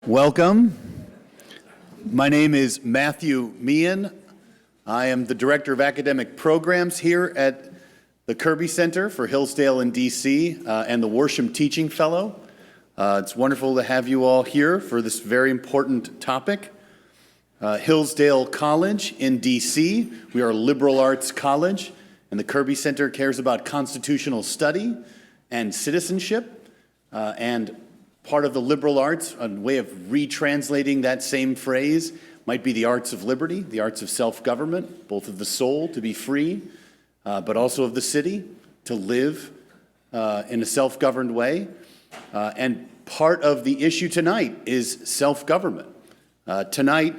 Welcome. My name is Matthew Meehan. I am the Director of Academic Programs here at the Kirby Center for Hillsdale in DC and the Worsham Teaching Fellow. It's wonderful to have you all here for this very important topic. Hillsdale College in DC, we are a liberal arts college, and the Kirby Center cares about constitutional study and citizenship, and part of the liberal arts, a way of retranslating that same phrase, might be the arts of liberty, the arts of self-government, both of the soul to be free, but also of the city to live in a self-governed way. And part of the issue tonight is self-government. Tonight,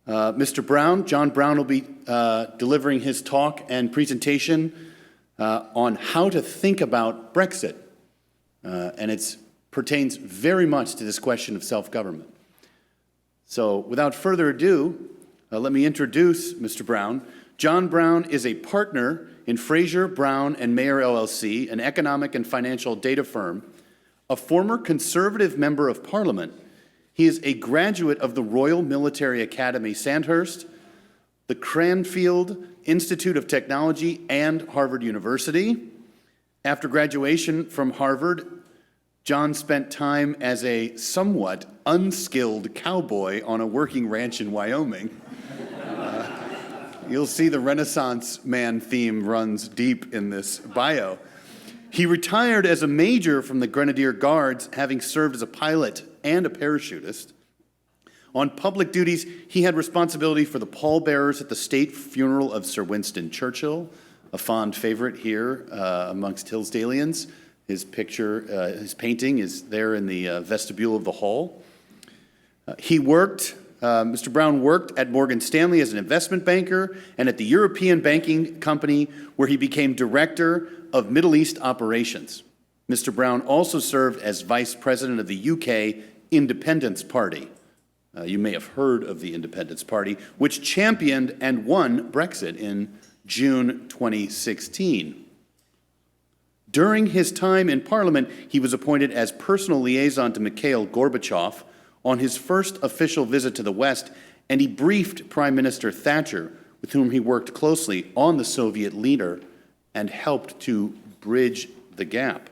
Mr. Browne, John Browne, will be delivering his talk and presentation on how to think about Brexit. And it pertains very much to this question of self-government. So without further ado, let me introduce Mr. Browne. John Browne is a partner in Frazier, Browne and Mayer LLC, an economic and financial data firm, a former Conservative Member of Parliament. He is a graduate of the Royal Military Academy Sandhurst, the Canfield Institute of Technology, and Harvard University. After graduation from Harvard, John spent time as a somewhat unskilled cowboy on a working ranch in Wyoming. You'll see the Renaissance man theme runs deep in this bio. He retired as a major from the Grenadier Guards, having served as a pilot and a parachutist. On public duties, he had responsibility for the pallbearers at the state funeral of Sir Winston Churchill, a fond favorite here amongst Hillsdalians. His picture, his painting is there in the vestibule of the hall. Mr. Browne worked at Morgan Stanley as an investment banker and at the European Banking Company, where he became Director of Middle East Operations. Mr. Browne also served as Vice President of the UK Independence Party. You may have heard of the Independence Party, which championed and won Brexit in June 2016. During his time in Parliament, he was appointed as personal liaison to Mikhail Gorbachev on his first official visit to the West, and he briefed Prime Minister Thatcher, with whom he worked closely, on the Soviet leader and helped to bridge the gap.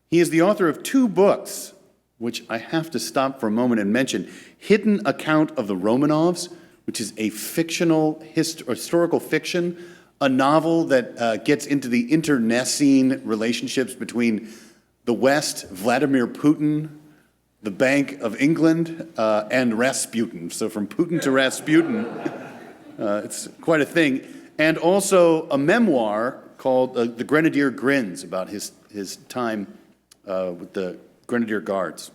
He is the author of 2 books, which I have to stop for a moment and mention. Hidden Account of the Romanovs, which is a fictional historical fiction, a novel that gets into the internecine relationships between the West, Vladimir Putin, the Bank of England, and Rasputin. So from Putin to Rasputin, it's quite a thing. And also a memoir called The Grenadier Grins, about his time with the Grenadier Guards.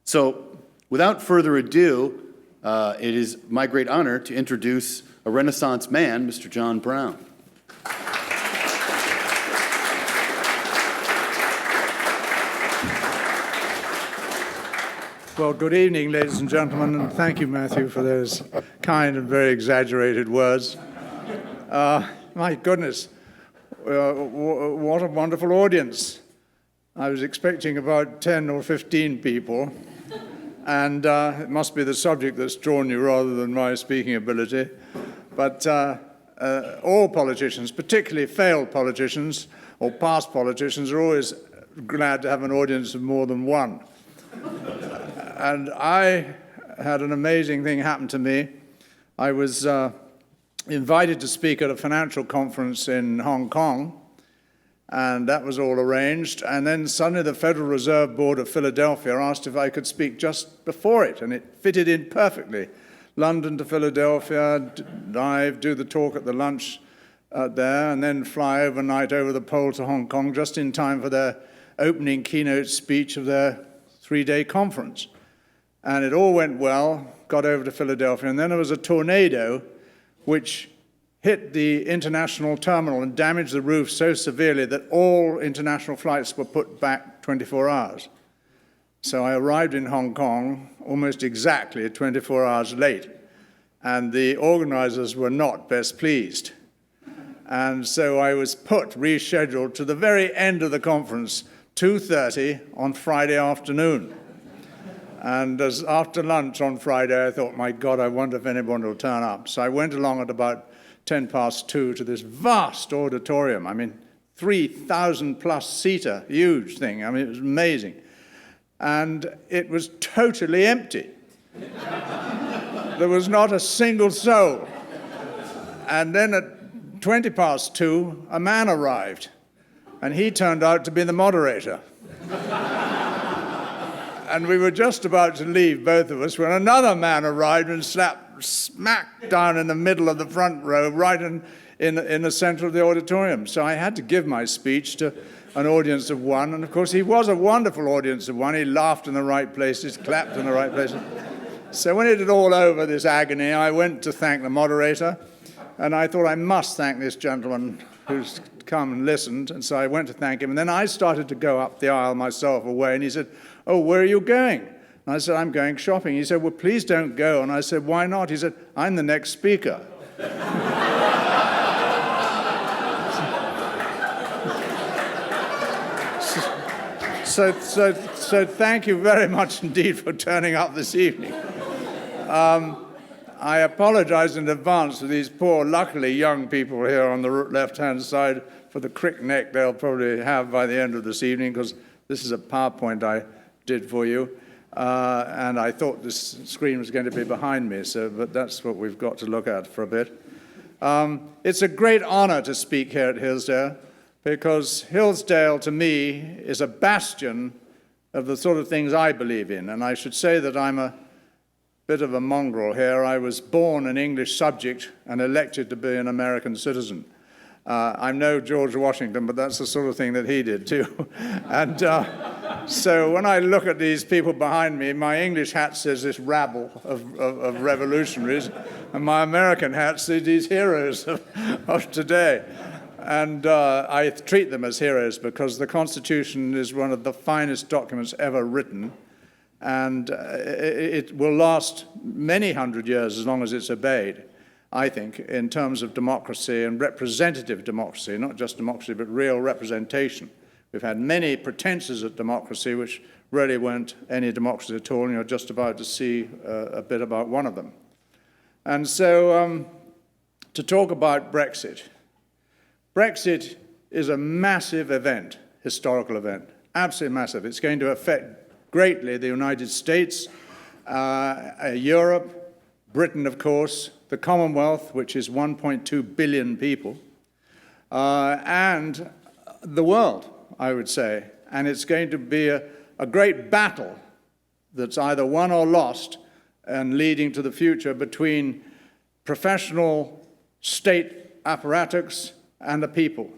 So without further ado, it is my great honor to introduce a Renaissance man, Mr. John Browne. Well, good evening, ladies and gentlemen, and thank you, Matthew, for those kind and very exaggerated words. My goodness, what a wonderful audience. I was expecting about 10 or 15 people, and it must be the subject that's drawn you rather than my speaking ability. But all politicians, particularly failed politicians or past politicians, are always glad to have an audience of more than one. And I had an amazing thing happen to me. I was invited to speak at a financial conference in Hong Kong, and that was all arranged. And then suddenly the Federal Reserve Board of Philadelphia asked if I could speak just before it, and it fitted in perfectly. London to Philadelphia, drive, do the talk at the lunch there, and then fly overnight over the pole to Hong Kong just in time for their opening keynote speech of their 3-day conference. And it all went well, got over to Philadelphia, and then there was a tornado which hit the international terminal and damaged the roof so severely that all international flights were put back 24 hours. So I arrived in Hong Kong almost exactly 24 hours late, and the organizers were not best pleased. And so I was rescheduled to the very end of the conference, 2:30 on Friday afternoon. And as after lunch on Friday, I thought, my God, I wonder if anyone will turn up. So I went along at about 2:10 to this vast auditorium. I mean, 3,000 plus seater, huge thing. I mean, it was amazing. And it was totally empty. There was not a single soul. And then at 2:20, a man arrived, and he turned out to be the moderator. And we were just about to leave, both of us, when another man arrived and slapped smack down in the middle of the front row, right in the center of the auditorium. So I had to give my speech to an audience of one, and of course he was a wonderful audience of one. He laughed in the right places, clapped in the right places. So when it was all over, this agony, I went to thank the moderator, and I thought I must thank this gentleman who's come and listened, and so I went to thank him, and then I started to go up the aisle myself away, and he said, "Oh, where are you going?" And I said, "I'm going shopping." He said, "Well, please don't go." And I said, "Why not?" He said, "I'm the next speaker." So thank you very much indeed for turning up this evening. I apologize in advance to these poor, luckily young people here on the left-hand side for the crick neck they'll probably have by the end of this evening, because this is a PowerPoint I did for you, and I thought this screen was going to be behind me, but that's what we've got to look at for a bit. It's a great honor to speak here at Hillsdale, because Hillsdale, to me, is a bastion of the sort of things I believe in, and I should say that I'm a bit of a mongrel here. I was born an English subject and elected to be an American citizen. I'm no George Washington, but that's the sort of thing that he did too. And so when I look at these people behind me, my English hat says this rabble of revolutionaries, and my American hat says these heroes of today. And I treat them as heroes because the Constitution is one of the finest documents ever written, and it will last many hundred years as long as it's obeyed, I think, in terms of democracy and representative democracy, not just democracy, but real representation. We've had many pretenses at democracy which really weren't any democracy at all, and you're just about to see a bit about one of them. And so to talk about Brexit. Brexit is a massive event, historical event, absolutely massive. It's going to affect greatly the United States, Europe, Britain, of course, the Commonwealth, which is 1.2 billion people, and the world, I would say. And it's going to be a great battle that's either won or lost and leading to the future between professional state apparatus and the people.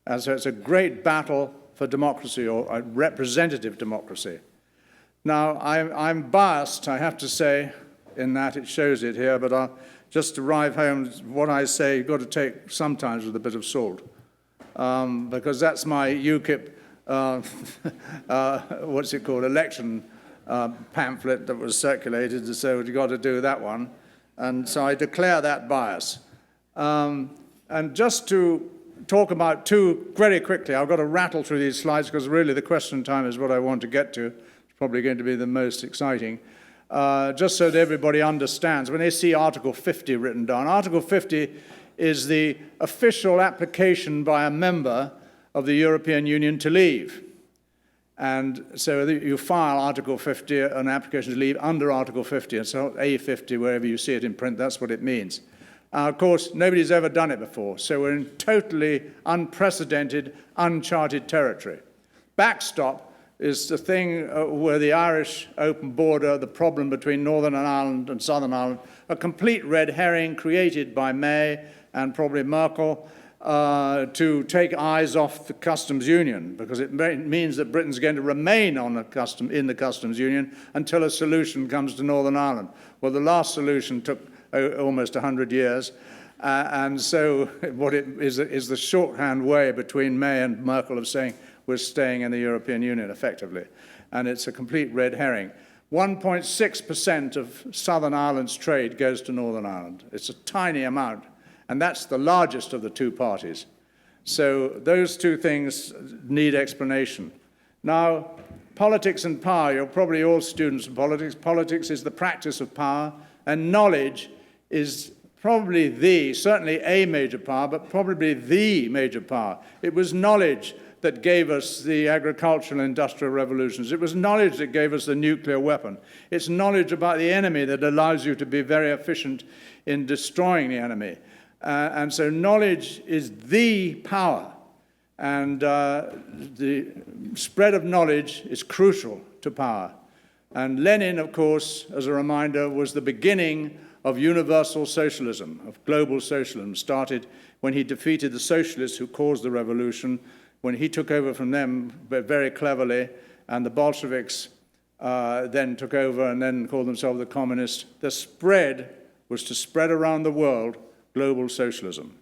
And so it's a great battle for democracy, or a representative democracy. Now, I'm biased, I have to say, in that it shows it here, but I'll just arrive home, what I say, you've got to take sometimes with a bit of salt, because that's my UKIP, what's it called, election pamphlet that was circulated, so you've got to do that one. And so I declare that bias. And just to talk about two, very quickly, I've got to rattle through these slides because really the question time is what I want to get to. It's probably going to be the most exciting. Just so that everybody understands, when they see Article 50 written down, Article 50 is the official application by a member of the European Union to leave. And so you file Article 50, an application to leave under Article 50, and so A50, wherever you see it in print, that's what it means. Of course, nobody's ever done it before, so we're in totally unprecedented, uncharted territory. Backstop is the thing where the Irish open border, the problem between Northern Ireland and Southern Ireland, a complete red herring created by May and probably Merkel to take eyes off the customs union, because it means that Britain's going to remain on in the customs union until a solution comes to Northern Ireland. Well, the last solution took almost 100 years, and so what it is the shorthand way between May and Merkel of saying we're staying in the European Union effectively, and it's a complete red herring. 1.6% of Southern Ireland's trade goes to Northern Ireland. It's a tiny amount, and that's the largest of the two parties. So those two things need explanation. Now, politics and power, you're probably all students of politics. Politics is the practice of power, and knowledge is probably certainly a major power, but probably the major power. It was knowledge that gave us the agricultural and industrial revolutions. It was knowledge that gave us the nuclear weapon. It's knowledge about the enemy that allows you to be very efficient in destroying the enemy. And so knowledge is the power. And the spread of knowledge is crucial to power. And Lenin, of course, as a reminder, was the beginning of universal socialism, of global socialism, started when he defeated the socialists who caused the revolution, when he took over from them very cleverly, and the Bolsheviks then took over and then called themselves the communists. The spread was to spread around the world global socialism.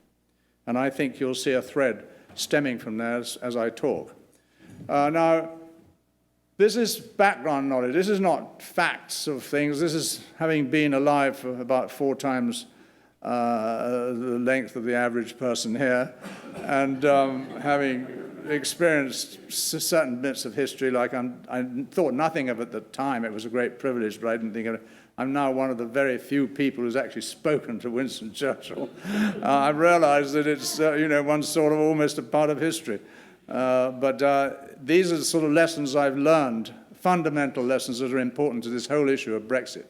And I think you'll see a thread stemming from there as I talk. Now, this is background knowledge. This is not facts of things. This is having been alive for about 4 times the length of the average person here, and having experienced certain bits of history, like I thought nothing of it at the time. It was a great privilege, but I didn't think of it. I'm now one of the very few people who's actually spoken to Winston Churchill. I realize that it's, one sort of almost a part of history. But these are the sort of lessons I've learned, fundamental lessons that are important to this whole issue of Brexit.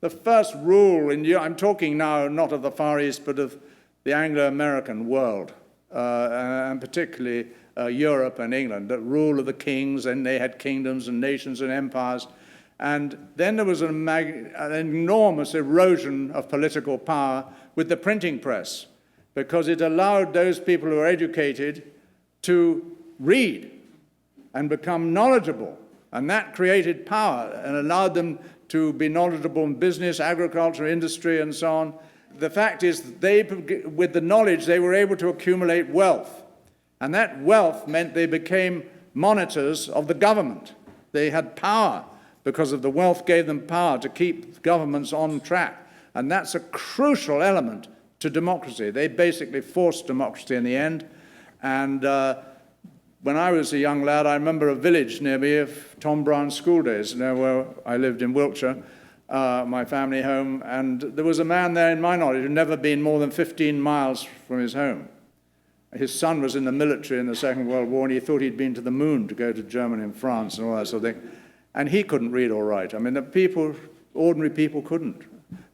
The first rule, I'm talking now not of the Far East, but of the Anglo-American world, and particularly Europe and England, the rule of the kings, and they had kingdoms and nations and empires. And then there was an enormous erosion of political power with the printing press, because it allowed those people who are educated to read and become knowledge,able. And that created power and allowed them to be knowledgeable in business, agriculture, industry, and so on. The fact is, with the knowledge, they were able to accumulate wealth. And that wealth meant they became monitors of the government. They had power because of the wealth gave them power to keep governments on track. And that's a crucial element to democracy. They basically forced democracy in the end. And when I was a young lad, I remember a village near me of Tom Brown's school days, where I lived in Wiltshire, my family home, and there was a man there, in my knowledge, who'd never been more than 15 miles from his home. His son was in the military in the Second World War, and he thought he'd been to the moon to go to Germany and France and all that sort of thing. And he couldn't read or write. I mean, ordinary people couldn't.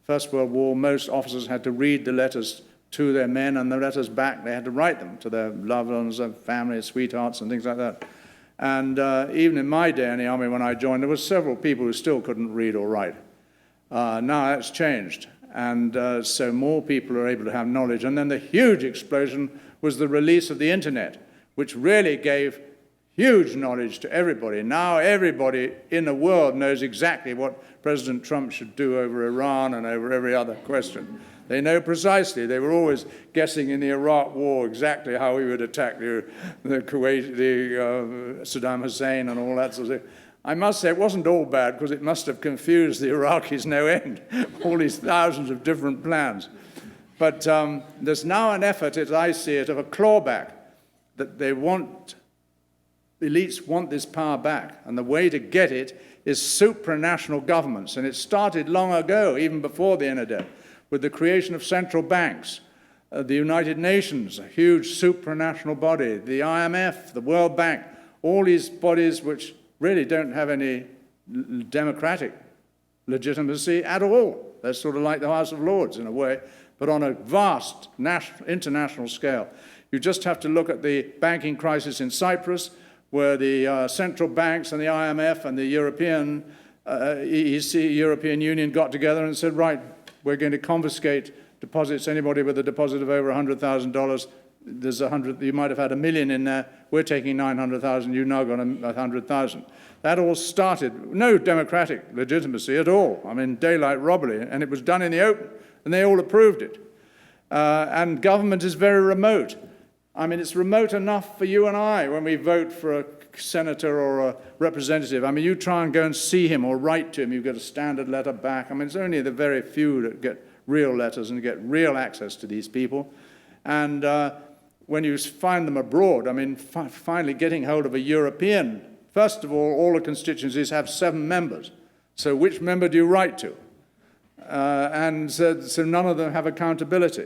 First World War, most officers had to read the letters to their men, and the letters back, they had to write them to their loved ones, their family, sweethearts, and things like that. And even in my day in the army when I joined, there were several people who still couldn't read or write. Now that's changed, and so more people are able to have knowledge. And then the huge explosion was the release of the internet, which really gave huge knowledge to everybody. Now everybody in the world knows exactly what President Trump should do over Iran and over every other question. They know precisely. They were always guessing in the Iraq War exactly how we would attack the Kuwait, Saddam Hussein and all that sort of thing. I must say it wasn't all bad, because it must have confused the Iraqis no end, all these thousands of different plans. But there's now an effort, as I see it, of a clawback, that elites want this power back. And the way to get it is supranational governments. And it started long ago, even before the internet, with the creation of central banks, the United Nations, a huge supranational body, the IMF, the World Bank, all these bodies which really don't have any democratic legitimacy at all. They're sort of like the House of Lords in a way, but on a vast international scale. You just have to look at the banking crisis in Cyprus, where the central banks and the IMF and the European Union got together and said, right, we're going to confiscate deposits. Anybody with a deposit of over $100,000, there's 100. You might have had $1 million in there. We're taking 900,000. You've now got 100,000. That all started no democratic legitimacy at all. I mean, daylight robbery, and it was done in the open, and they all approved it. And government is very remote. I mean, it's remote enough for you and I when we vote for a senator or a representative. I mean, you try and go and see him or write to him, you get a standard letter back. I mean, it's only the very few that get real letters and get real access to these people. And when you find them abroad, I mean, finally getting hold of a European First of all the constituencies have 7 members. So which member do you write to? And so none of them have accountability.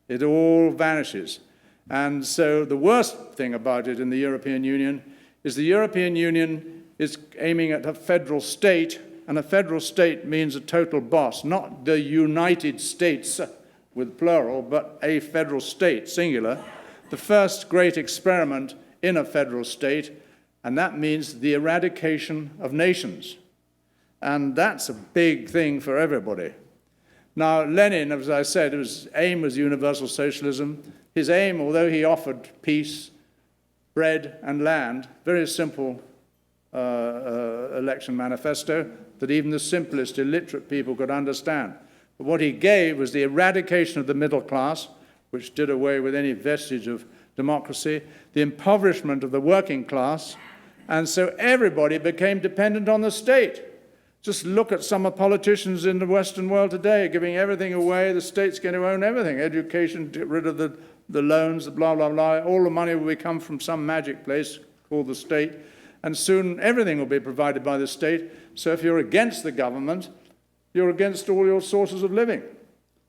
It all vanishes. And so the worst thing about it in the European Union is the European Union is aiming at a federal state, and a federal state means a total boss, not the United States with plural, but a federal state, singular, the first great experiment in a federal state, and that means the eradication of nations. And that's a big thing for everybody. Now, Lenin, as I said, his aim was universal socialism. His aim, although he offered peace, bread, and land, very simple election manifesto that even the simplest illiterate people could understand. But what he gave was the eradication of the middle class, which did away with any vestige of democracy, the impoverishment of the working class, and so everybody became dependent on the state. Just look at some of the politicians in the Western world today, giving everything away. The state's going to own everything. Education, get rid of the loans, the blah, blah, blah. All the money will come from some magic place called the state. And soon everything will be provided by the state. So if you're against the government, you're against all your sources of living.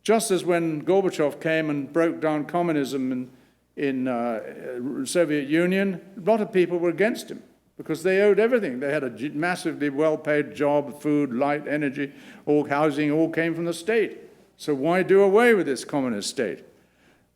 Just as when Gorbachev came and broke down communism in the Soviet Union, a lot of people were against him, because they owed everything. They had a massively well-paid job, food, light, energy, all housing, all came from the state. So why do away with this communist state?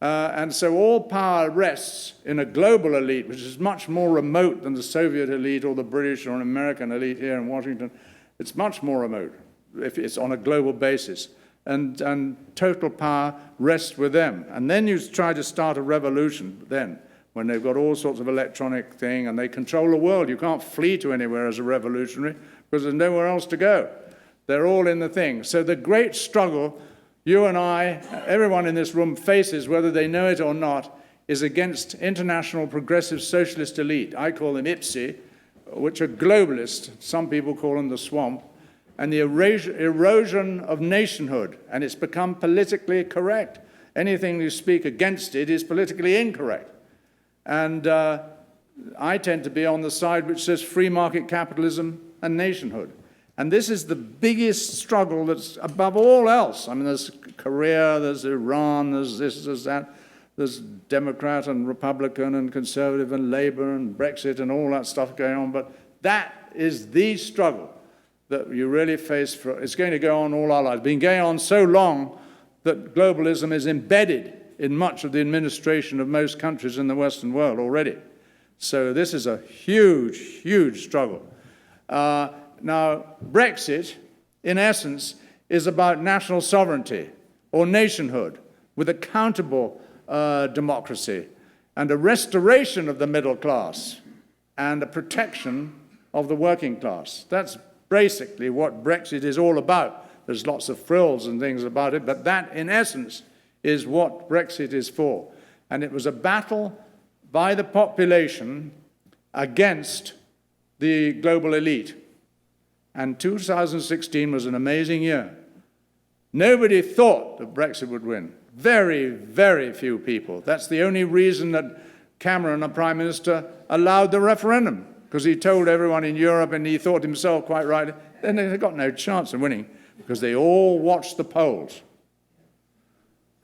And so all power rests in a global elite, which is much more remote than the Soviet elite or the British or an American elite here in Washington. It's much more remote if it's on a global basis. And total power rests with them. And then you try to start a revolution then, when they've got all sorts of electronic thing and they control the world. You can't flee to anywhere as a revolutionary because there's nowhere else to go. They're all in the thing. So the great struggle you and I, everyone in this room faces, whether they know it or not, is against international progressive socialist elite. I call them IPSI, which are globalists. Some people call them the swamp. And the erosion of nationhood. And it's become politically correct. Anything you speak against it is politically incorrect. And I tend to be on the side which says free market capitalism and nationhood. And this is the biggest struggle that's above all else. I mean, there's Korea, there's Iran, there's this, there's that. There's Democrat and Republican and Conservative and Labour and Brexit and all that stuff going on. But that is the struggle that you really face. It's going to go on all our lives. It's been going on so long that globalism is embedded in much of the administration of most countries in the Western world already. So this is a huge, huge struggle. Now, Brexit, in essence, is about national sovereignty or nationhood with accountable democracy and a restoration of the middle class and a protection of the working class. That's basically what Brexit is all about. There's lots of frills and things about it, but that, in essence, is what Brexit is for. And it was a battle by the population against the global elite. And 2016 was an amazing year. Nobody thought that Brexit would win. Very, very few people. That's the only reason that Cameron, the Prime Minister, allowed the referendum, because he told everyone in Europe, and he thought himself quite right, then they got no chance of winning, because they all watched the polls.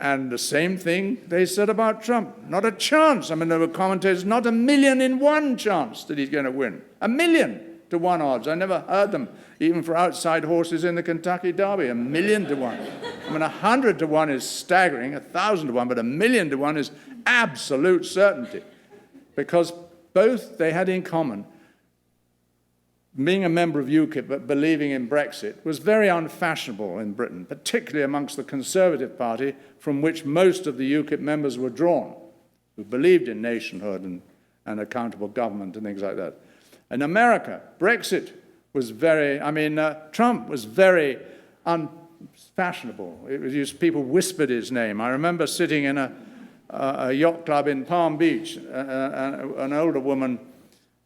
And the same thing they said about Trump. Not a chance. I mean, there were commentators, not 1,000,000 in 1 chance that he's going to win. 1,000,000 to 1 odds. I never heard them, even for outside horses in the Kentucky Derby. 1,000,000 to 1. I mean, 100 to 1 is staggering, 1,000 to 1, but 1,000,000 to 1 is absolute certainty. Because both they had in common, being a member of UKIP but believing in Brexit was very unfashionable in Britain, particularly amongst the Conservative Party, from which most of the UKIP members were drawn, who believed in nationhood and accountable government and things like that. In America, Brexit was Trump was very unfashionable. It was used, people whispered his name. I remember sitting in a yacht club in Palm Beach. An older woman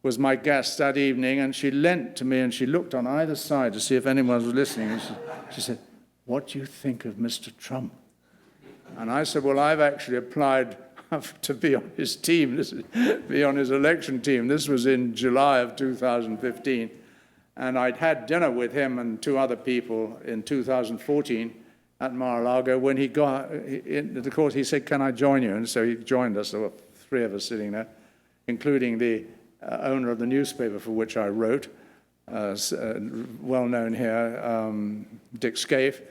was my guest that evening, and she leant to me and she looked on either side to see if anyone was listening. And she said, "What do you think of Mr. Trump?" And I said, "Well, I've actually applied to be on his team, be on his election team. This was in July of 2015. And I'd had dinner with him and 2 other people in 2014 at Mar-a-Lago. When he got into the course, he said, "Can I join you?" And so he joined us. There were 3 of us sitting there, including the owner of the newspaper for which I wrote, well known here, Dick Scaife.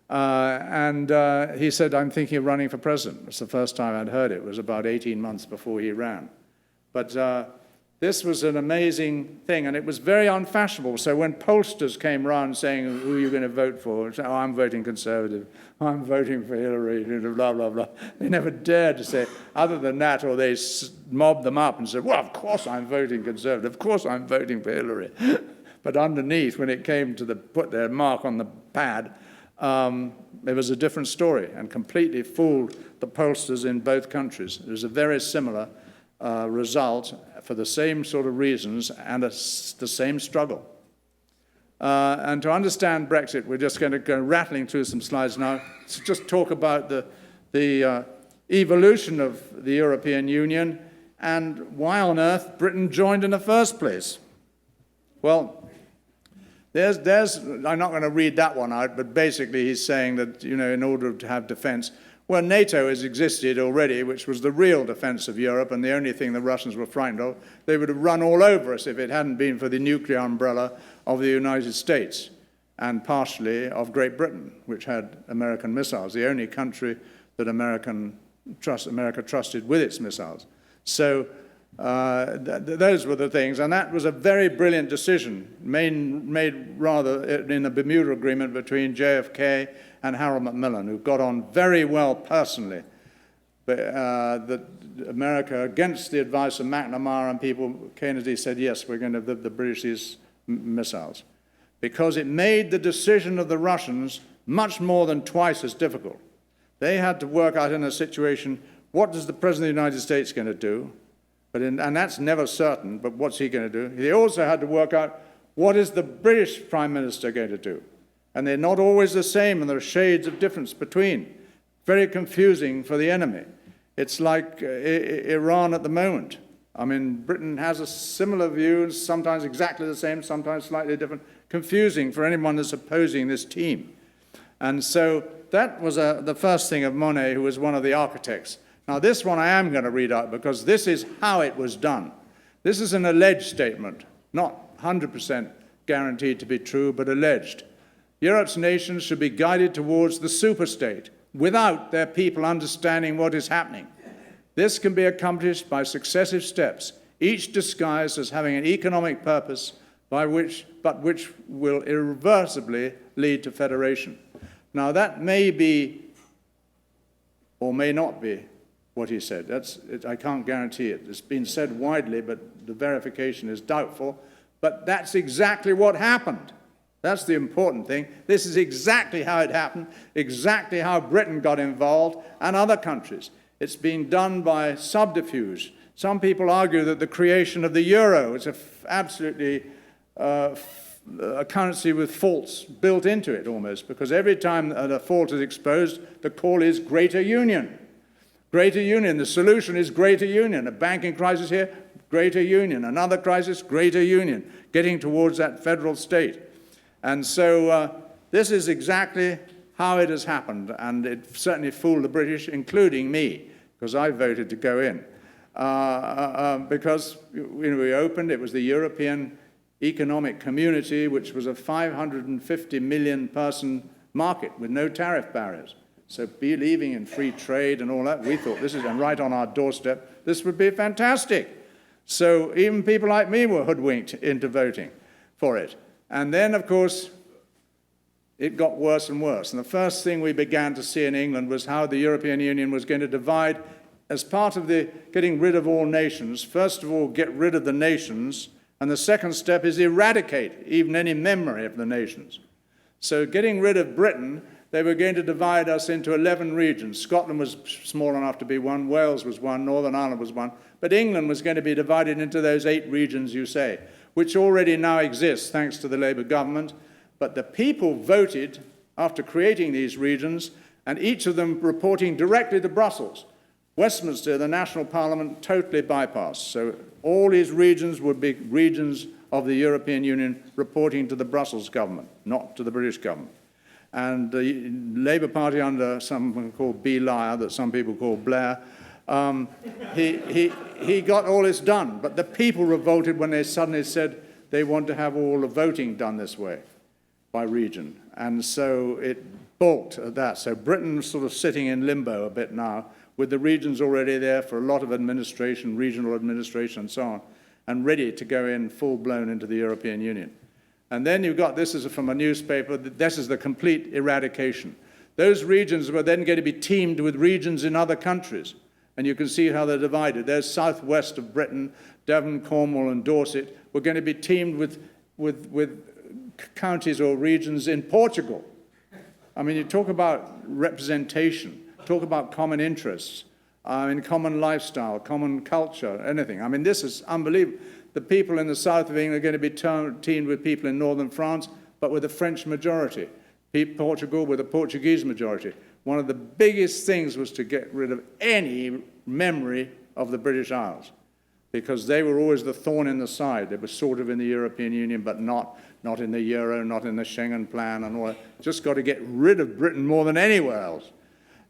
And he said, "I'm thinking of running for president." It's the first time I'd heard it. It was about 18 months before he ran. But this was an amazing thing, and it was very unfashionable. So when pollsters came round saying, "Who are you going to vote for?" Say, "Oh, I'm voting Conservative. I'm voting for Hillary," blah, blah, blah. They never dared to say other than that, or they mobbed them up and said, "Well, of course I'm voting Conservative. Of course I'm voting for Hillary." But underneath, when it came to put their mark on the pad, it was a different story and completely fooled the pollsters in both countries. It was a very similar result for the same sort of reasons and the same struggle. And to understand Brexit, we're just going to go rattling through some slides now to just talk about the evolution of the European Union and why on earth Britain joined in the first place. Well, I'm not going to read that one out, but basically he's saying that, in order to have defense, well, NATO has existed already, which was the real defense of Europe, and the only thing the Russians were frightened of, they would have run all over us if it hadn't been for the nuclear umbrella of the United States and partially of Great Britain, which had American missiles, the only country that America trusted with its missiles. So those were the things, and that was a very brilliant decision made rather in a Bermuda Agreement between JFK and Harold Macmillan, who got on very well personally. But that America, against the advice of McNamara and people, Kennedy said, "Yes, we're going to give the British these missiles," because it made the decision of the Russians much more than twice as difficult. They had to work out in a situation, what is the President of the United States going to do? And that's never certain, but what's he going to do? They also had to work out, what is the British Prime Minister going to do? And they're not always the same, and there are shades of difference between. Very confusing for the enemy. It's like Iran at the moment. I mean, Britain has a similar view, sometimes exactly the same, sometimes slightly different. Confusing for anyone that's opposing this team. And so that was the first thing of Monet, who was one of the architects. Now, this one I am going to read out because this is how it was done. This is an alleged statement, not 100% guaranteed to be true, but alleged. Europe's nations should be guided towards the superstate without their people understanding what is happening. This can be accomplished by successive steps, each disguised as having an economic purpose, but which will irreversibly lead to federation. Now, that may be or may not be what he said. I can't guarantee it. It's been said widely, but the verification is doubtful. But that's exactly what happened. That's the important thing. This is exactly how it happened, exactly how Britain got involved and other countries. It's been done by subterfuge. Some people argue that the creation of the euro is absolutely a currency with faults built into it almost, because every time a fault is exposed, the call is greater union. Greater union. The solution is greater union. A banking crisis here, greater union. Another crisis, greater union. Getting towards that federal state. And so this is exactly how it has happened, and it certainly fooled the British, including me, because I voted to go in. Because we opened, it was the European Economic Community, which was a 550 million person market with no tariff barriers. So believing in free trade and all that, we thought this is right on our doorstep, this would be fantastic. So even people like me were hoodwinked into voting for it. And then, of course, it got worse and worse. And the first thing we began to see in England was how the European Union was going to divide as part of the getting rid of all nations. First of all, get rid of the nations, and the second step is eradicate even any memory of the nations. So getting rid of Britain, they were going to divide us into 11 regions. Scotland was small enough to be one, Wales was one, Northern Ireland was one, but England was going to be divided into those 8 regions, you say, which already now exist thanks to the Labour government. But the people voted after creating these regions, and each of them reporting directly to Brussels. Westminster, the national parliament, totally bypassed. So all these regions would be regions of the European Union reporting to the Brussels government, not to the British government. And the Labour Party under someone called B. Lyle, that some people call Blair, he got all this done. But the people revolted when they suddenly said they want to have all the voting done this way, by region. And so it balked at that. So Britain's sort of sitting in limbo a bit now, with the regions already there for a lot of administration, regional administration and so on, and ready to go in full-blown into the European Union. And then you've got, this is from a newspaper, this is the complete eradication. Those regions were then going to be teamed with regions in other countries. And you can see how they're divided. There's southwest of Britain, Devon, Cornwall and Dorset were going to be teamed with counties or regions in Portugal. I mean, you talk about representation, talk about common interests, common lifestyle, common culture, anything. I mean, this is unbelievable. The people in the south of England are going to be teamed with people in northern France, but with a French majority. Portugal with a Portuguese majority. One of the biggest things was to get rid of any memory of the British Isles, because they were always the thorn in the side. They were sort of in the European Union, but not in the Euro, not in the Schengen plan and all that. Just got to get rid of Britain more than anywhere else.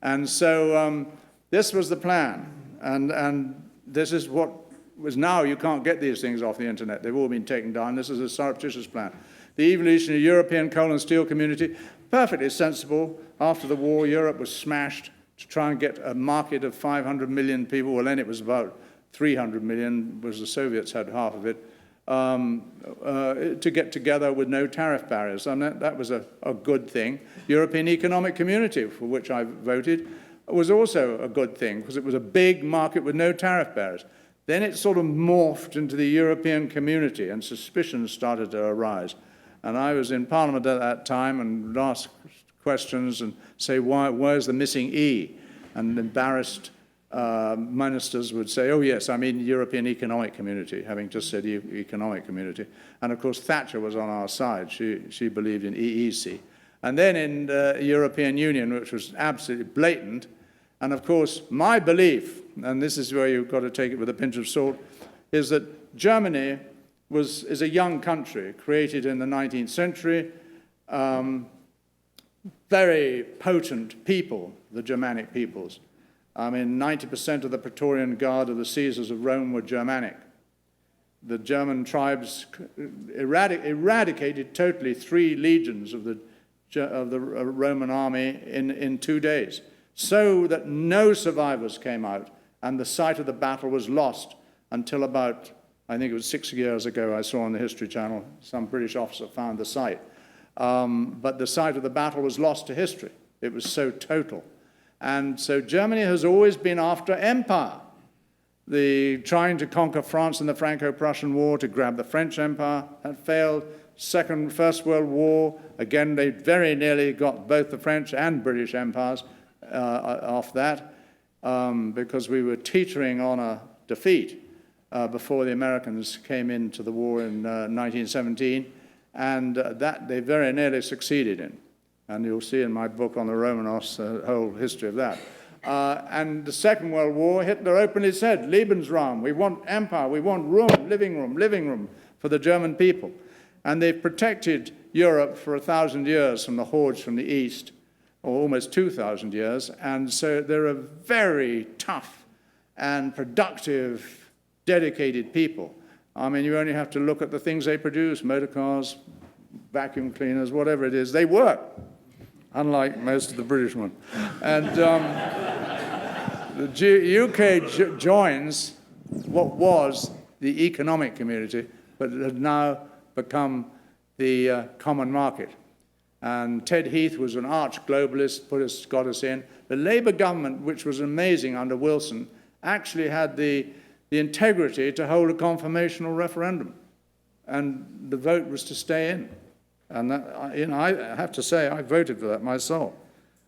And so this was the plan. And this is what was now, you can't get these things off the internet. They've all been taken down. This is a surreptitious plan. The evolution of European coal and steel community, perfectly sensible. After the war, Europe was smashed to try and get a market of 500 million people. Well, then it was about 300 million, because the Soviets had half of it, to get together with no tariff barriers. And that was a good thing. European Economic Community, for which I voted, was also a good thing, because it was a big market with no tariff barriers. Then it sort of morphed into the European Community, and suspicions started to arise. And I was in Parliament at that time and would ask questions and say, where's the missing E? And embarrassed ministers would say, oh yes, I mean European Economic Community, having just said Economic Community. And of course Thatcher was on our side. She believed in EEC. And then in the European Union, which was absolutely blatant. And of course my belief, and this is where you've got to take it with a pinch of salt, is that Germany is a young country created in the 19th century, very potent people, the Germanic peoples. I mean, 90% of the Praetorian Guard of the Caesars of Rome were Germanic. The German tribes eradicated totally 3 legions of the Roman army in 2 days, so that no survivors came out, and the site of the battle was lost until about, I think it was 6 years ago, I saw on the History Channel, some British officer found the site. But the site of the battle was lost to history. It was so total. And so Germany has always been after empire. Trying to conquer France in the Franco-Prussian War, to grab the French Empire, had failed. First World War, again, they very nearly got both the French and British empires off that, because we were teetering on a defeat before the Americans came into the war in 1917, and that they very nearly succeeded in. And you'll see in my book on the Romanovs the whole history of that. And the Second World War, Hitler openly said, Lebensraum, we want empire, we want room, living room for the German people. And they've protected Europe for 1,000 years from the hordes from the east, or almost 2,000 years. And so they're a very tough and productive, dedicated people. I mean, you only have to look at the things they produce, motor cars, vacuum cleaners, whatever it is, they work, unlike most of the British ones. And the UK joins what was the economic community, but it had now become the common market. And Ted Heath was an arch globalist, got us in. The Labour government, which was amazing under Wilson, actually had the integrity to hold a confirmational referendum. And the vote was to stay in. And that, I have to say, I voted for that myself.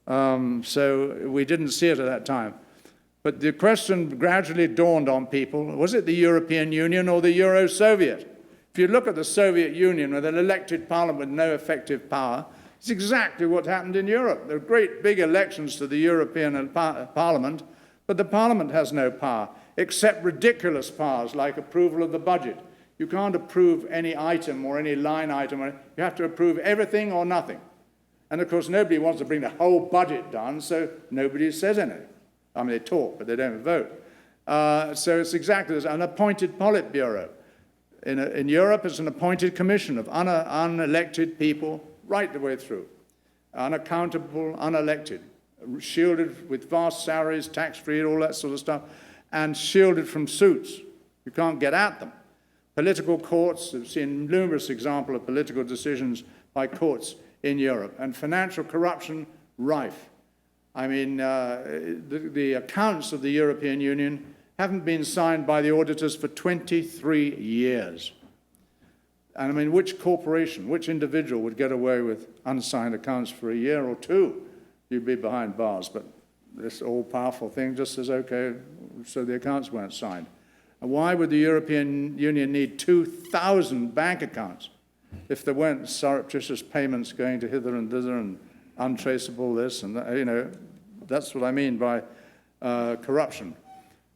So we didn't see it at that time. But the question gradually dawned on people, was it the European Union or the Euro-Soviet? If you look at the Soviet Union with an elected parliament with no effective power, it's exactly what happened in Europe. There were great big elections to the European Parliament, But the Parliament has no power, except ridiculous powers like approval of the budget. You can't approve any item or any line item. You have to approve everything or nothing. And of course, nobody wants to bring the whole budget down, so nobody says anything. I mean, they talk, but they don't vote. So it's exactly this, an appointed politburo. In Europe, it's an appointed commission of unelected people right the way through. Unaccountable, unelected, shielded with vast salaries, tax-free, all that sort of stuff, and shielded from suits. You can't get at them. Political courts, we've seen numerous examples of political decisions by courts in Europe, and financial corruption rife. I mean, the accounts of the European Union haven't been signed by the auditors for 23 years. And I mean, which corporation, which individual would get away with unsigned accounts for a year or two? You'd be behind bars, but this all-powerful thing just says, okay, so the accounts weren't signed. And why would the European Union need 2,000 bank accounts if there weren't surreptitious payments going to hither and thither and untraceable this and that? You know, that's what I mean by corruption.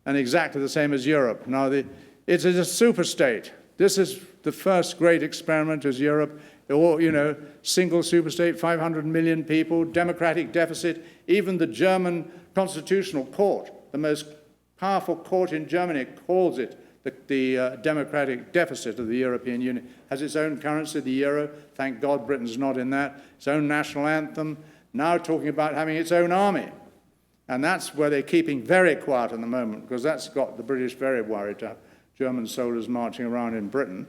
And exactly the same as Europe. Now, it is a superstate. This is the first great experiment as Europe. Or, you know, single superstate, 500 million people, democratic deficit. Even the German Constitutional Court, the most powerful court in Germany, calls it the democratic deficit of the European Union. Has its own currency, the euro. Thank God Britain's not in that. Its own national anthem. Now talking about having its own army. And that's where they're keeping very quiet at the moment, because that's got the British very worried to have German soldiers marching around in Britain.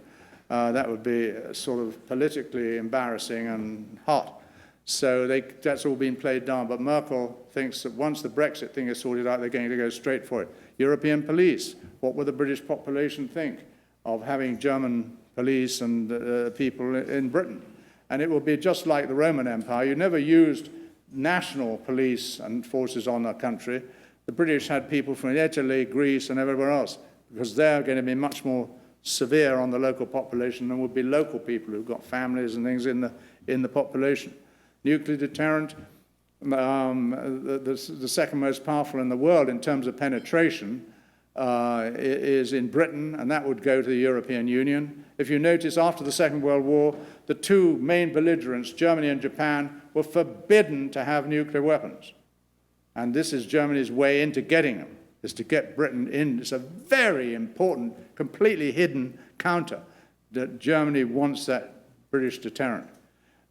That would be sort of politically embarrassing and hot. So that's all been played down. But Merkel thinks that once the Brexit thing is sorted out, they're going to go straight for it. European police. What will the British population think of having German police and people in Britain? And it will be just like the Roman Empire. You never used national police and forces on a country. The British had people from Italy, Greece, and everywhere else, because they're going to be much more severe on the local population than would be local people who've got families and things in the population. Nuclear deterrent, the second most powerful in the world in terms of penetration, is in Britain, and that would go to the European Union. If you notice, after the Second World War, the two main belligerents, Germany and Japan, were forbidden to have nuclear weapons. And this is Germany's way into getting them, is to get Britain in. It's a very important, completely hidden counter that Germany wants that British deterrent.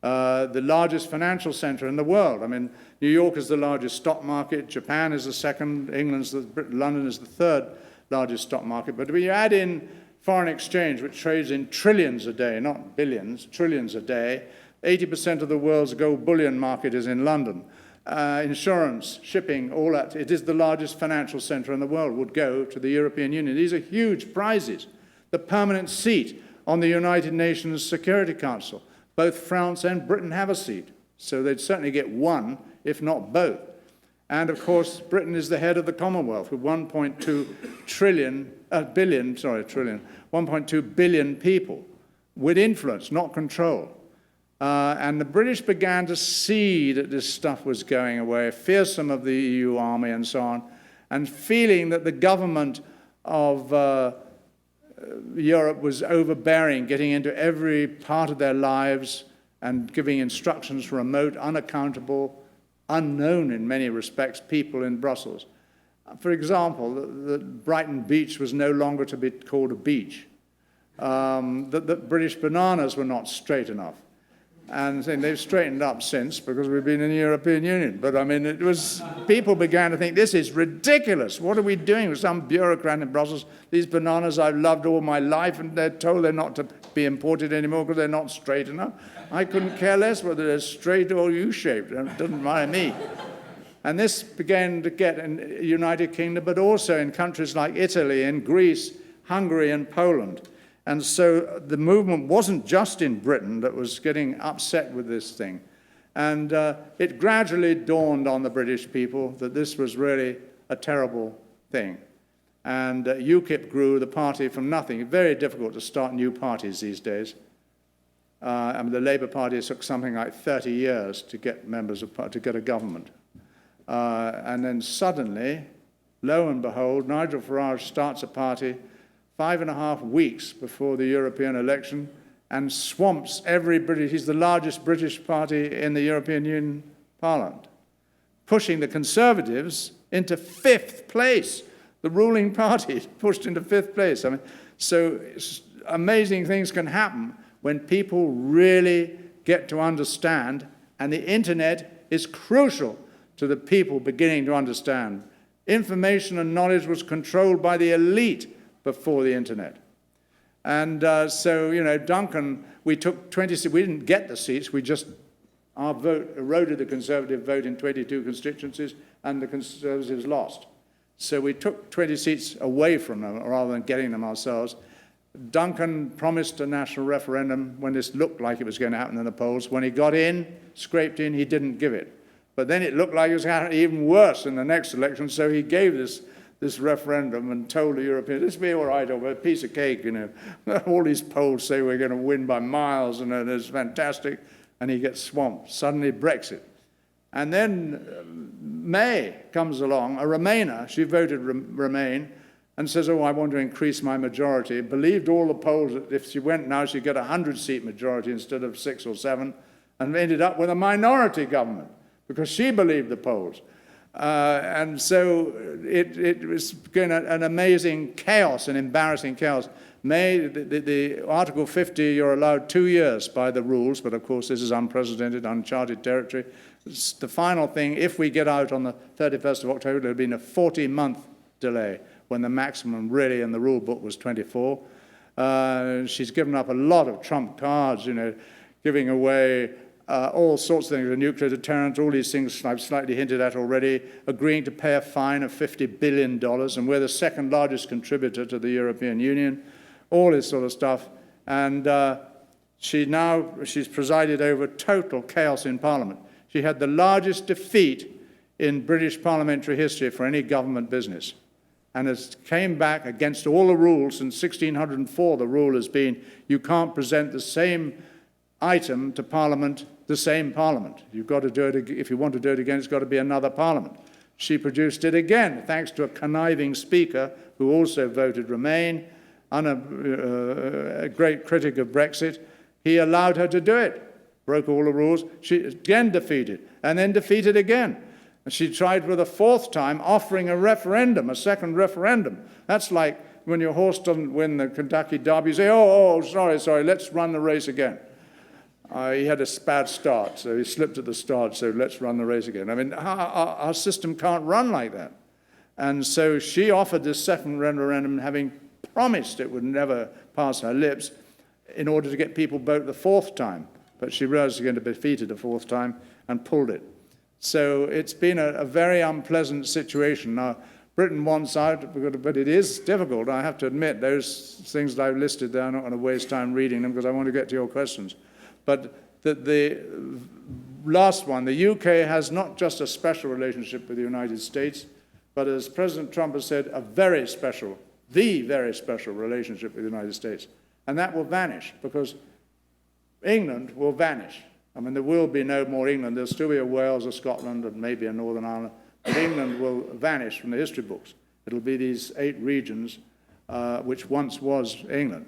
The largest financial center in the world. I mean, New York is the largest stock market, Japan is the second, London is the third largest stock market. But when you add in foreign exchange, which trades in trillions a day, not billions, trillions a day, 80% of the world's gold bullion market is in London. Insurance, shipping, all that. It is the largest financial center in the world, would go to the European Union. These are huge prizes. The permanent seat on the United Nations Security Council. Both France and Britain have a seat, so they'd certainly get one, if not both. And of course, Britain is the head of the Commonwealth with 1.2 billion people with influence, not control. And the British began to see that this stuff was going away, fearsome of the EU army and so on, and feeling that the government of Europe was overbearing, getting into every part of their lives and giving instructions for remote, unaccountable, unknown in many respects people in Brussels. For example, that Brighton Beach was no longer to be called a beach. That British bananas were not straight enough. And they've straightened up since because we've been in the European Union. But I mean, people began to think, this is ridiculous. What are we doing with some bureaucrat in Brussels? These bananas I've loved all my life, and they're told they're not to be imported anymore because they're not straight enough. I couldn't care less whether they're straight or U-shaped. It doesn't mind me. And this began to get in the United Kingdom, but also in countries like Italy and Greece, Hungary and Poland. And so the movement wasn't just in Britain that was getting upset with this thing. And it gradually dawned on the British people that this was really a terrible thing. And UKIP grew the party from nothing. It's very difficult to start new parties these days. I mean, the Labour Party took something like 30 years to get members of to get a government. And then suddenly, lo and behold, Nigel Farage starts a party 5.5 weeks before the European election and swamps every British. He's the largest British party in the European Union Parliament, pushing the Conservatives into 5th place. The ruling party pushed into 5th place. I mean, so amazing things can happen when people really get to understand, and the internet is crucial to the people beginning to understand. Information and knowledge was controlled by the elite before the internet. And so, you know, Duncan, we took 20 seats. We didn't get the seats. Our vote eroded the Conservative vote in 22 constituencies, and the Conservatives lost. So we took 20 seats away from them rather than getting them ourselves. Duncan promised a national referendum when this looked like it was going to happen in the polls. When he got in, scraped in, he didn't give it. But then it looked like it was happening even worse in the next election, so he gave this referendum and told the Europeans, this will be all right, over a piece of cake, you know. All these polls say we're going to win by miles, and it's fantastic, and he gets swamped. Suddenly Brexit. And then May comes along, a Remainer, she voted Remain, and says, oh, I want to increase my majority. Believed all the polls that if she went now, she'd get a 100-seat majority instead of 6 or 7, and ended up with a minority government because she believed the polls. And so it was going to an amazing chaos, an embarrassing chaos. The Article 50, you're allowed 2 years by the rules, but of course this is unprecedented, uncharted territory. It's the final thing, if we get out on the 31st of October, there would have been a 40-month delay, when the maximum really in the rule book was 24. She's given up a lot of trump cards, you know, giving away all sorts of things, the nuclear deterrent, all these things I've slightly hinted at already, agreeing to pay a fine of $50 billion, and we're the second largest contributor to the European Union, all this sort of stuff. And she's presided over total chaos in Parliament. She had the largest defeat in British parliamentary history for any government business. And it came back against all the rules. Since 1604, the rule has been you can't present the same item to Parliament, the same Parliament. You've got to do it, if you want to do it again, it's got to be another Parliament. She produced it again, thanks to a conniving speaker who also voted Remain, a great critic of Brexit. He allowed her to do it, broke all the rules. She again defeated, and then defeated again. And she tried for the 4th time offering a referendum, a second referendum. That's like when your horse doesn't win the Kentucky Derby, you say, oh, sorry, let's run the race again. He had a bad start, so he slipped at the start, so let's run the race again. I mean, our system can't run like that. And so she offered this second referendum, having promised it would never pass her lips, in order to get people vote the 4th time. But she realized she was going to be defeated a 4th time and pulled it. So it's been a very unpleasant situation. Now, Britain wants out, but it is difficult. I have to admit, those things that I've listed there, I'm not going to waste time reading them because I want to get to your questions. But the last one, the UK has not just a special relationship with the United States, but as President Trump has said, the very special relationship with the United States. And that will vanish because England will vanish. I mean, there will be no more England. There'll still be a Wales, a Scotland, and maybe a Northern Ireland. But England will vanish from the history books. It'll be these 8 regions, which once was England.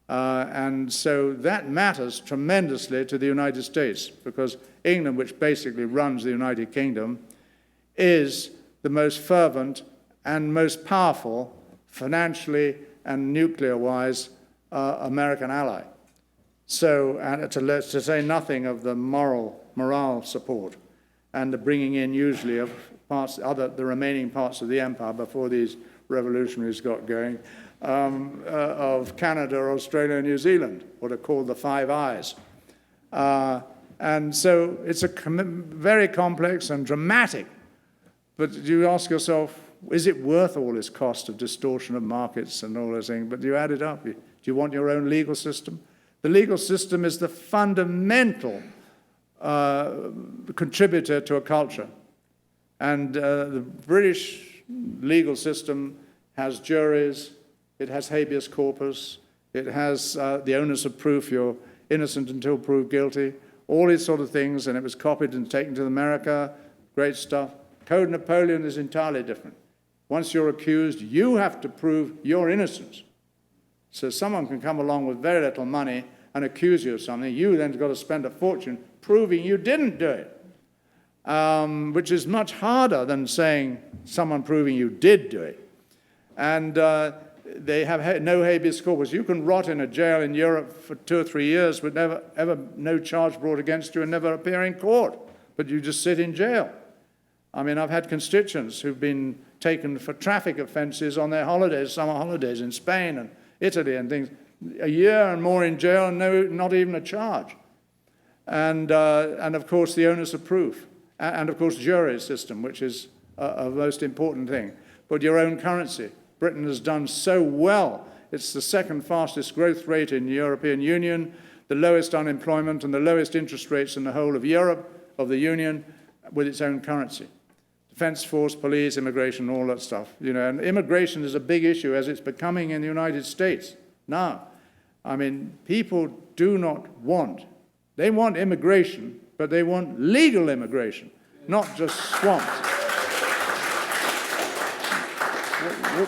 And so that matters tremendously to the United States, because England, which basically runs the United Kingdom, is the most fervent and most powerful, financially and nuclear-wise, American ally. So, and to say nothing of the morale support and the bringing in usually of the remaining parts of the empire before these revolutionaries got going, of Canada, Australia, and New Zealand, what are called the Five Eyes. And so it's very complex and dramatic. But you ask yourself, is it worth all this cost of distortion of markets and all those things? But you add it up. Do you want your own legal system? The legal system is the fundamental contributor to a culture. And the British legal system has juries, it has habeas corpus, it has the onus of proof, you're innocent until proved guilty, all these sort of things, and it was copied and taken to America, great stuff. Code Napoleon is entirely different. Once you're accused, you have to prove your innocence. So someone can come along with very little money and accuse you of something. You then have got to spend a fortune proving you didn't do it, which is much harder than saying someone proving you did do it. And they have no habeas corpus. You can rot in a jail in Europe for 2 or 3 years with no charge brought against you and never appear in court, but you just sit in jail. I mean, I've had constituents who've been taken for traffic offences on their holidays, summer holidays in Spain and Italy and things, a year and more in jail and not even a charge. And of course, the onus of proof. And of course, jury system, which is a most important thing. But your own currency. Britain has done so well. It's the second fastest growth rate in the European Union, the lowest unemployment and the lowest interest rates in the whole of Europe, of the Union, with its own currency. Defence force, police, immigration, all that stuff. And immigration is a big issue as it's becoming in the United States now. I mean, people do not want, they want immigration, but they want legal immigration, not just swamps.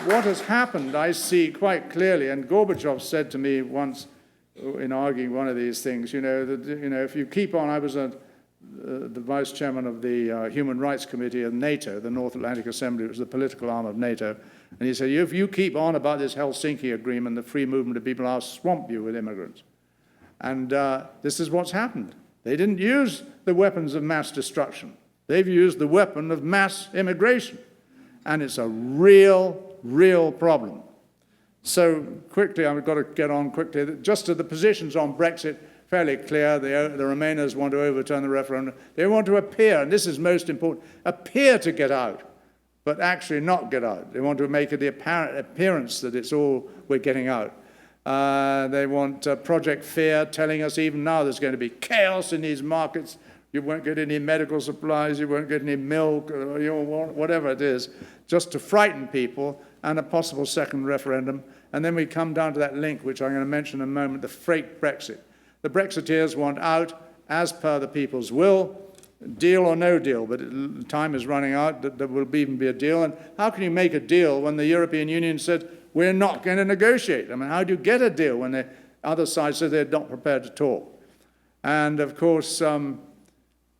What has happened, I see quite clearly, and Gorbachev said to me once in arguing one of these things, if you keep on, I was the vice chairman of the Human Rights Committee of NATO, the North Atlantic Assembly, which was the political arm of NATO, and he said, if you keep on about this Helsinki Agreement, the free movement of people, I'll swamp you with immigrants. And this is what's happened. They didn't use the weapons of mass destruction. They've used the weapon of mass immigration. And it's a real problem. So quickly, I've got to get on quickly. Just to the positions on Brexit, fairly clear. The Remainers want to overturn the referendum. They want to appear, and this is most important, appear to get out, but actually not get out. They want to make it the apparent appearance that it's all we're getting out. They want Project Fear telling us even now there's going to be chaos in these markets. You won't get any medical supplies, you won't get any milk, whatever it is, just to frighten people, and a possible second referendum. And then we come down to that link, which I'm going to mention in a moment, the fake Brexit. The Brexiteers want out as per the people's will, deal or no deal, but time is running out, there will even be a deal. And how can you make a deal when the European Union said, we're not going to negotiate? I mean, how do you get a deal when the other side says they're not prepared to talk? And of course,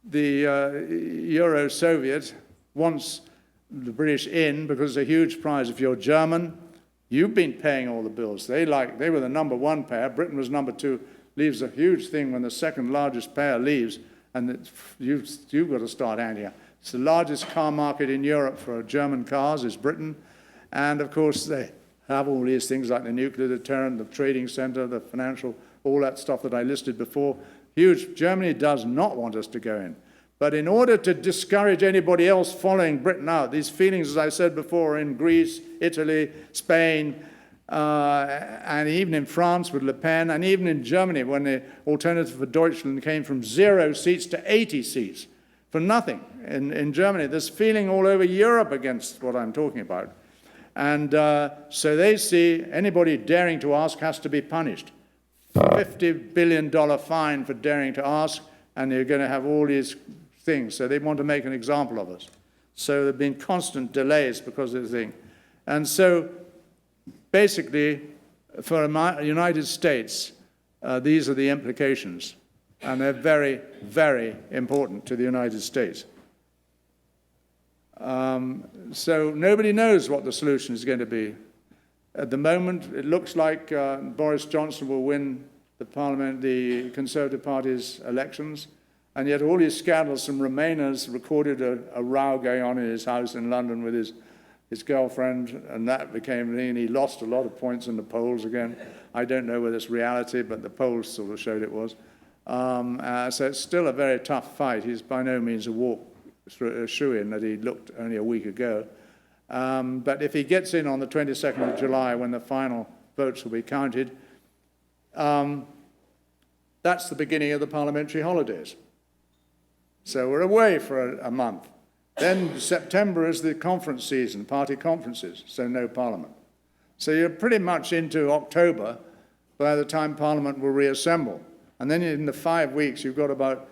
the Euro-Soviet wants the British in because it's a huge prize. If you're German, you've been paying all the bills. They were the number one payer. Britain was number two. Leaves a huge thing when the second largest payer leaves, and you've got to start handing out. It's the largest car market in Europe for German cars is Britain. And of course, they have all these things like the nuclear deterrent, the trading center, the financial, all that stuff that I listed before. Huge. Germany does not want us to go in. But in order to discourage anybody else following Britain out, these feelings, as I said before, in Greece, Italy, Spain, and even in France with Le Pen, and even in Germany when the Alternative for Deutschland came from 0 seats to 80 seats for nothing. In Germany, there's feeling all over Europe against what I'm talking about. And so they see anybody daring to ask has to be punished. $50 billion fine for daring to ask, and they're going to have all these things. So they want to make an example of us. So there have been constant delays because of the thing. And so basically, for the United States, these are the implications. And they're very, very important to the United States. So nobody knows what the solution is going to be. At the moment, it looks like Boris Johnson will win the Conservative Party's elections, and yet all these scandals from Remainers recorded a row going on in his house in London with his girlfriend, and that became a thing, and he lost a lot of points in the polls again. I don't know whether it's reality, but the polls sort of showed it was. So it's still a very tough fight. He's by no means a shoo-in that he looked only a week ago. But if he gets in on the 22nd of July, when the final votes will be counted, that's the beginning of the parliamentary holidays. So we're away for a month. Then September is the conference season, party conferences, so no parliament. So you're pretty much into October by the time Parliament will reassemble. And then in the 5 weeks, you've got about,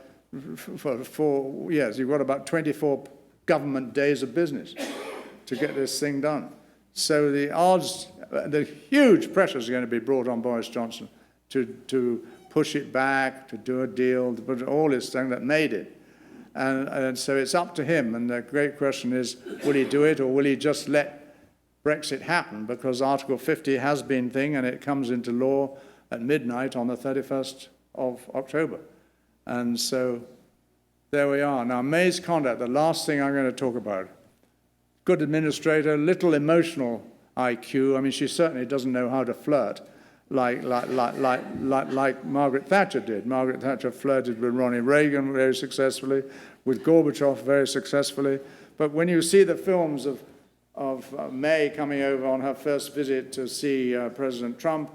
for 4 years, you've got about 24 government days of business. to get this thing done. So the odds, the huge pressures are going to be brought on Boris Johnson to push it back, to do a deal, to put all this thing that made it. And so it's up to him. And the great question is, will he do it or will he just let Brexit happen? Because Article 50 has been thing and it comes into law at midnight on the 31st of October. And so there we are. Now, May's conduct, the last thing I'm going to talk about. Good administrator, little emotional IQ. I mean, she certainly doesn't know how to flirt like Margaret Thatcher did. Margaret Thatcher flirted with Ronald Reagan very successfully, with Gorbachev very successfully. But when you see the films of May coming over on her first visit to see President Trump,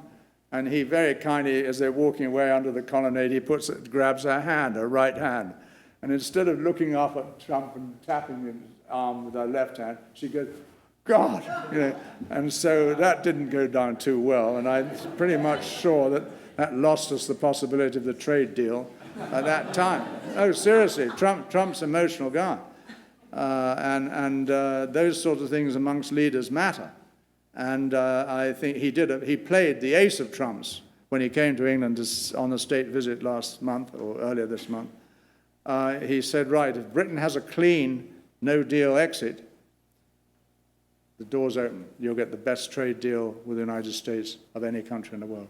and he very kindly, as they're walking away under the colonnade, he grabs her hand, her right hand. And instead of looking up at Trump and tapping his arm with her left hand, she goes, God, you know. And so that didn't go down too well. And I'm pretty much sure that lost us the possibility of the trade deal at that time. Oh, seriously, Trump's an emotional guy. And those sorts of things amongst leaders matter. And I think he played the ace of trumps when he came to England on a state visit last month or earlier this month. He said, right, if Britain has a clean no-deal exit, the door's open. You'll get the best trade deal with the United States of any country in the world.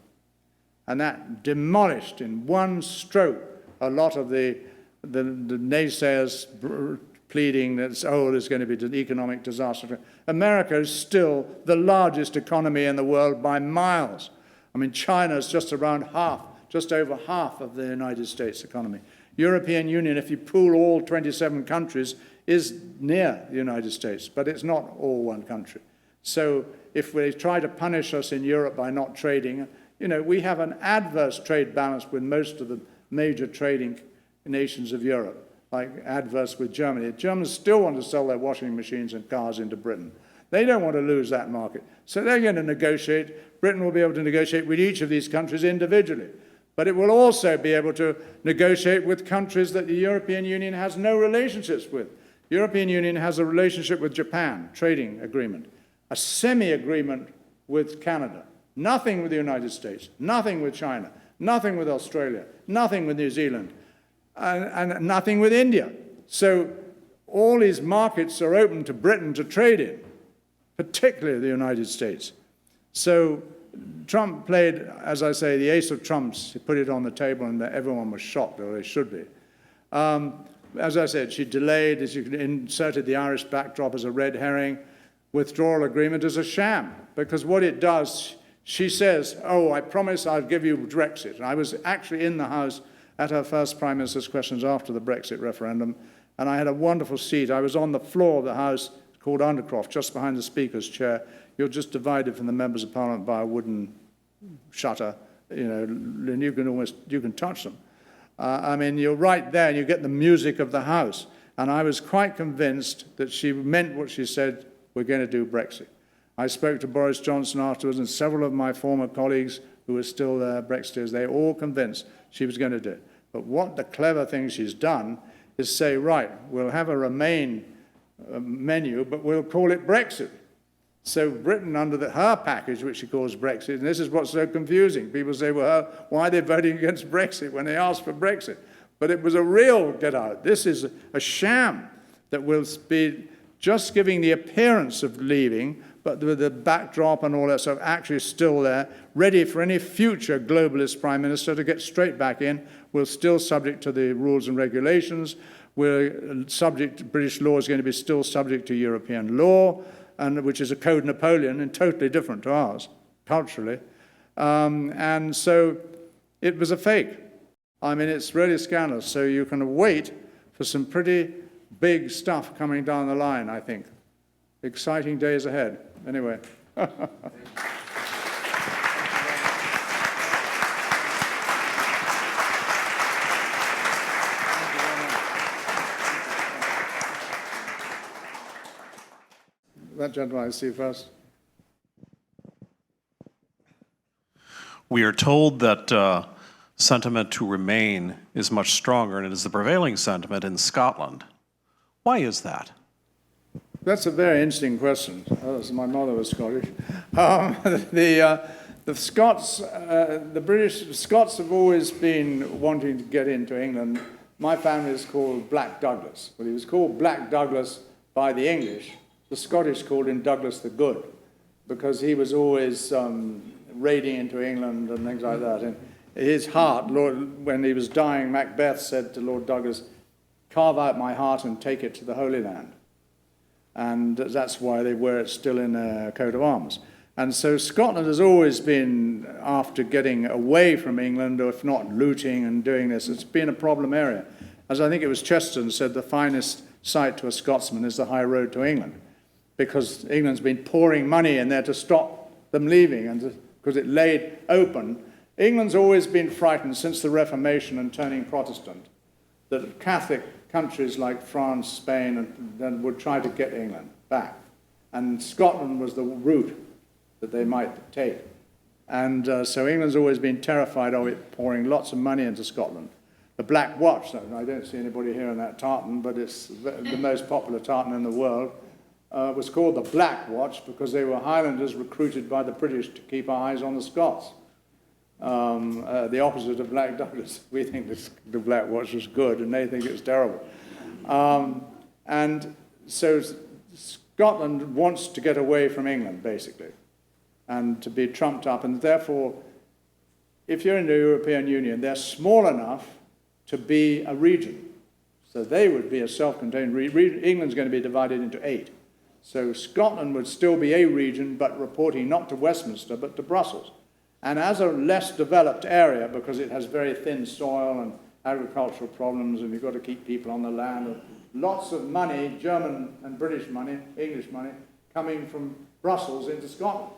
And that demolished in one stroke a lot of the naysayers pleading that, oh, there's going to be an economic disaster. America is still the largest economy in the world by miles. I mean, China is just around half, just over half of the United States economy. European Union, if you pool all 27 countries, is near the United States, but it's not all one country. So if they try to punish us in Europe by not trading, you know, we have an adverse trade balance with most of the major trading nations of Europe, like adverse with Germany. The Germans still want to sell their washing machines and cars into Britain. They don't want to lose that market. So they're going to negotiate. Britain will be able to negotiate with each of these countries individually. But it will also be able to negotiate with countries that the European Union has no relationships with. The European Union has a relationship with Japan, trading agreement, a semi-agreement with Canada, nothing with the United States, nothing with China, nothing with Australia, nothing with New Zealand, and nothing with India. So all these markets are open to Britain to trade in, particularly the United States. So Trump played, as I say, the ace of trumps. He put it on the table and everyone was shocked, or they should be. As I said, she delayed, she inserted the Irish backdrop as a red herring. Withdrawal agreement is a sham, because what it does, she says, oh, I promise I'll give you Brexit. And I was actually in the House at her first Prime Minister's questions after the Brexit referendum, and I had a wonderful seat. I was on the floor of the House, called Undercroft, just behind the Speaker's chair. You're just divided from the members of Parliament by a wooden shutter, you know, and you can touch them. I mean, you're right there, and you get the music of the House. And I was quite convinced that she meant what she said, we're going to do Brexit. I spoke to Boris Johnson afterwards, and several of my former colleagues who were still Brexiteers, they all convinced she was going to do it. But what the clever thing she's done is say, right, we'll have a Remain menu, but we'll call it Brexit. So Britain, under her package, which she calls Brexit, and this is what's so confusing. People say, well, why are they voting against Brexit when they asked for Brexit? But it was a real get out. This is a sham that will be just giving the appearance of leaving, but with the backdrop and all that stuff actually still there, ready for any future globalist prime minister to get straight back in. We're still subject to the rules and regulations. We're subject, British law is going to be still subject to European law, and which is a Code Napoleon and totally different to ours, culturally. And so it was a fake. I mean, it's really scandalous. So you can wait for some pretty big stuff coming down the line, I think. Exciting days ahead. Anyway. That gentleman I see first. We are told that sentiment to remain is much stronger, and it is the prevailing sentiment in Scotland. Why is that? That's a very interesting question. My mother was Scottish. The Scots, the Scots have always been wanting to get into England. My family is called Black Douglas. Well, he was called Black Douglas by the English. The Scottish called him Douglas the Good, because he was always raiding into England and things like that. And his heart, when he was dying, Macbeth said to Lord Douglas, "Carve out my heart and take it to the Holy Land." And that's why they wear it still in a coat of arms. And so Scotland has always been after getting away from England, or if not looting and doing this. It's been a problem area. As I think it was Chesterton said, the finest sight to a Scotsman is the high road to England, because England's been pouring money in there to stop them leaving, and because it laid open. England's always been frightened since the Reformation and turning Protestant that Catholic countries like France, Spain, and would try to get England back. And Scotland was the route that they might take. And so England's always been terrified of it pouring lots of money into Scotland. The Black Watch, I don't see anybody here in that tartan, but it's the most popular tartan in the world, was called the Black Watch because they were Highlanders recruited by the British to keep our eyes on the Scots. The opposite of Black Douglas. We think the Black Watch was good, and they think it's terrible. And so Scotland wants to get away from England, basically, and to be trumped up. And therefore, if you're in the European Union, they're small enough to be a region. So they would be a self-contained region. England's going to be divided into 8. So Scotland would still be a region, but reporting not to Westminster, but to Brussels. And as a less developed area, because it has very thin soil and agricultural problems, and you've got to keep people on the land, and lots of money, German and British money, English money, coming from Brussels into Scotland.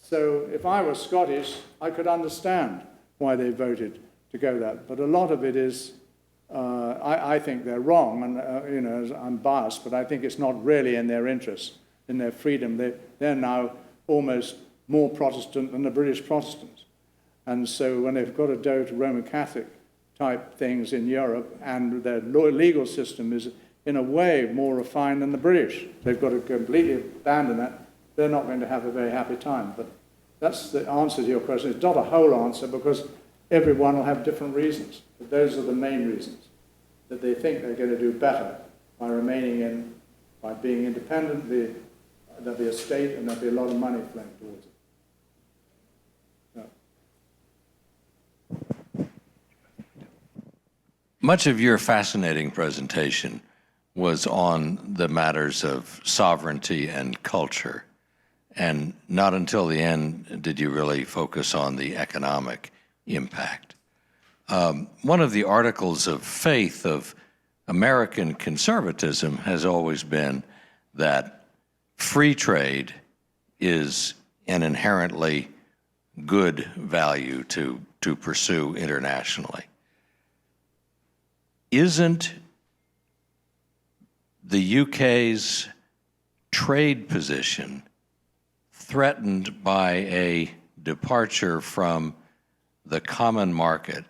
So if I was Scottish, I could understand why they voted to go that. But a lot of it is, I think they're wrong, and I'm biased, but I think it's not really in their interest, in their freedom. They're now almost more Protestant than the British Protestants. And so when they've got to go to Roman Catholic type things in Europe, and their legal system is in a way more refined than the British, they've got to completely abandon that. They're not going to have a very happy time. But that's the answer to your question. It's not a whole answer, because everyone will have different reasons. But those are the main reasons, that they think they're going to do better by remaining in, by being independent. There'll be a state, and there'll be a lot of money flowing towards it. Much of your fascinating presentation was on the matters of sovereignty and culture, and not until the end did you really focus on the economic impact. One of the articles of faith of American conservatism has always been that free trade is an inherently good value to pursue internationally. Isn't the UK's trade position threatened by a departure from the common market?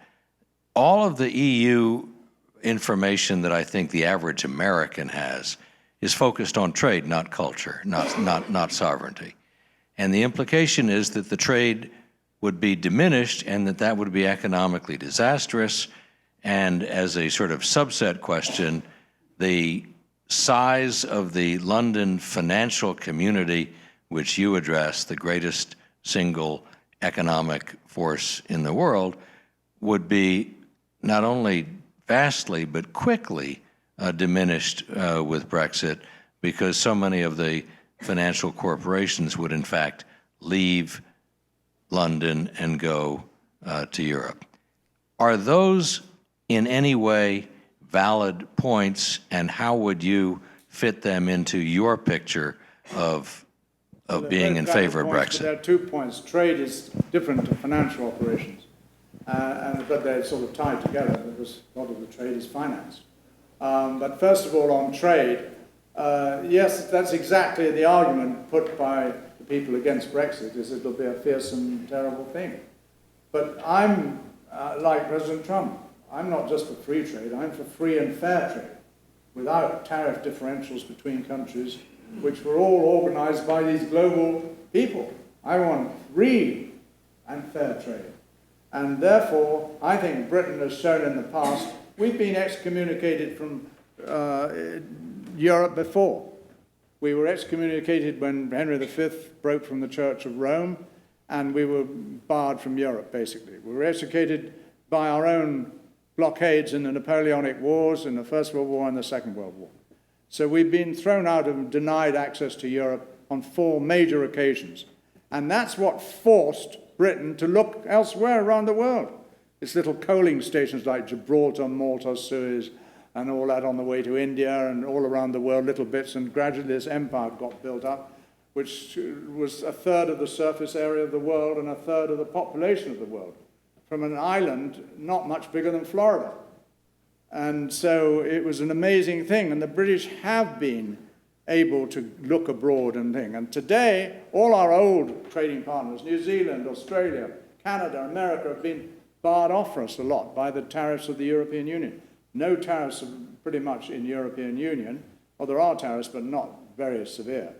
All of the EU information that I think the average American has is focused on trade, not culture, not sovereignty. And the implication is that the trade would be diminished and that would be economically disastrous. And as a sort of subset question, the size of the London financial community, which you address, the greatest single economic force in the world, would be not only vastly but quickly diminished with Brexit, because so many of the financial corporations would in fact leave London and go to Europe. Are those in any way valid points, and how would you fit them into your picture of being in favor of Brexit? There are 2 points. Trade is different to financial operations, but they're sort of tied together because a lot of the trade is financed. But first of all, on trade, yes, that's exactly the argument put by the people against Brexit, is it'll be a fearsome, terrible thing. But I'm like President Trump. I'm not just for free trade, I'm for free and fair trade, without tariff differentials between countries, which were all organized by these global people. I want free and fair trade. And therefore, I think Britain has shown in the past, we've been excommunicated from Europe before. We were excommunicated when Henry V broke from the Church of Rome, and we were barred from Europe, basically. We were executed by our own blockades in the Napoleonic Wars, in the First World War and the Second World War. So we've been thrown out and denied access to Europe on 4 major occasions. And that's what forced Britain to look elsewhere around the world. It's little coaling stations like Gibraltar, Malta, Suez, and all that on the way to India and all around the world, little bits, and gradually this empire got built up, which was a third of the surface area of the world and a third of the population of the world, from an island not much bigger than Florida. And so it was an amazing thing, and the British have been able to look abroad and thing. And today, all our old trading partners, New Zealand, Australia, Canada, America, have been barred off for us a lot by the tariffs of the European Union. No tariffs pretty much in European Union, or there are tariffs, but not very severe.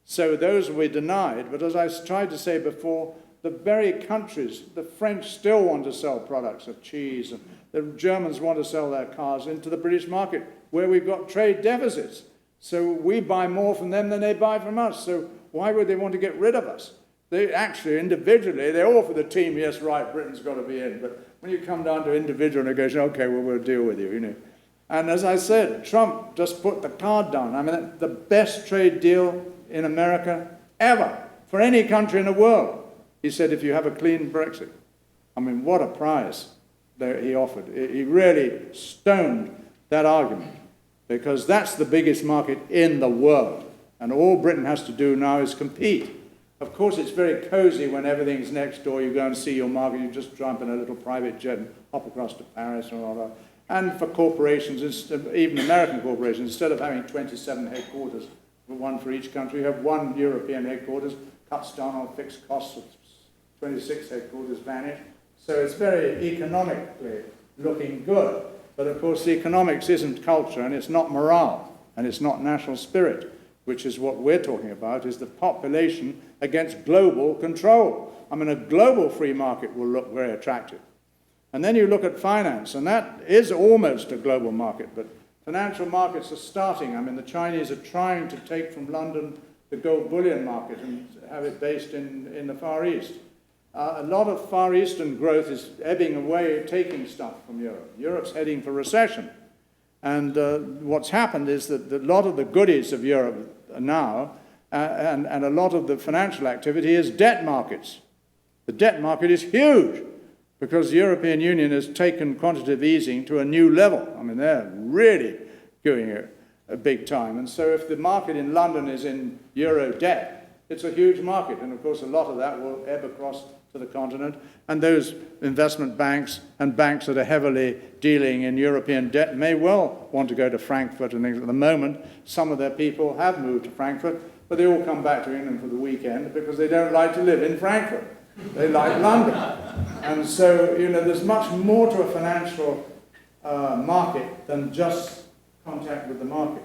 So those were denied, but as I tried to say before, the very countries, the French still want to sell products of cheese, and the Germans want to sell their cars into the British market, where we've got trade deficits. So we buy more from them than they buy from us. So why would they want to get rid of us? They actually, individually, they're all for the team, yes, right, Britain's got to be in. But when you come down to individual negotiation, okay, well, we'll deal with you, you know. And as I said, Trump just put the card down. I mean, the best trade deal in America ever for any country in the world. He said, if you have a clean Brexit. I mean, what a prize that he offered. He really stoned that argument, because that's the biggest market in the world. And all Britain has to do now is compete. Of course, it's very cozy when everything's next door. You go and see your market, you just jump in a little private jet and hop across to Paris and all that. And for corporations, even American corporations, instead of having 27 headquarters, one for each country, you have one European headquarters, cuts down on fixed costs of 26 headquarters vanish. So it's very economically looking good. But of course, the economics isn't culture, and it's not morale, and it's not national spirit, which is what we're talking about, is the population against global control. I mean, a global free market will look very attractive. And then you look at finance, and that is almost a global market, but financial markets are starting. I mean, the Chinese are trying to take from London the gold bullion market and have it based in the Far East. A lot of Far Eastern growth is ebbing away, taking stuff from Europe. Europe's heading for recession. And what's happened is that a lot of the goodies of Europe now, and a lot of the financial activity is debt markets. The debt market is huge, because the European Union has taken quantitative easing to a new level. I mean, they're really doing it a big time. And so if the market in London is in euro debt, it's a huge market. And of course, a lot of that will ebb across to the continent. And those investment banks and banks that are heavily dealing in European debt may well want to go to Frankfurt and things. At the moment, some of their people have moved to Frankfurt, but they all come back to England for the weekend because they don't like to live in Frankfurt. They like London. And so, you know, there's much more to a financial market than just contact with the market.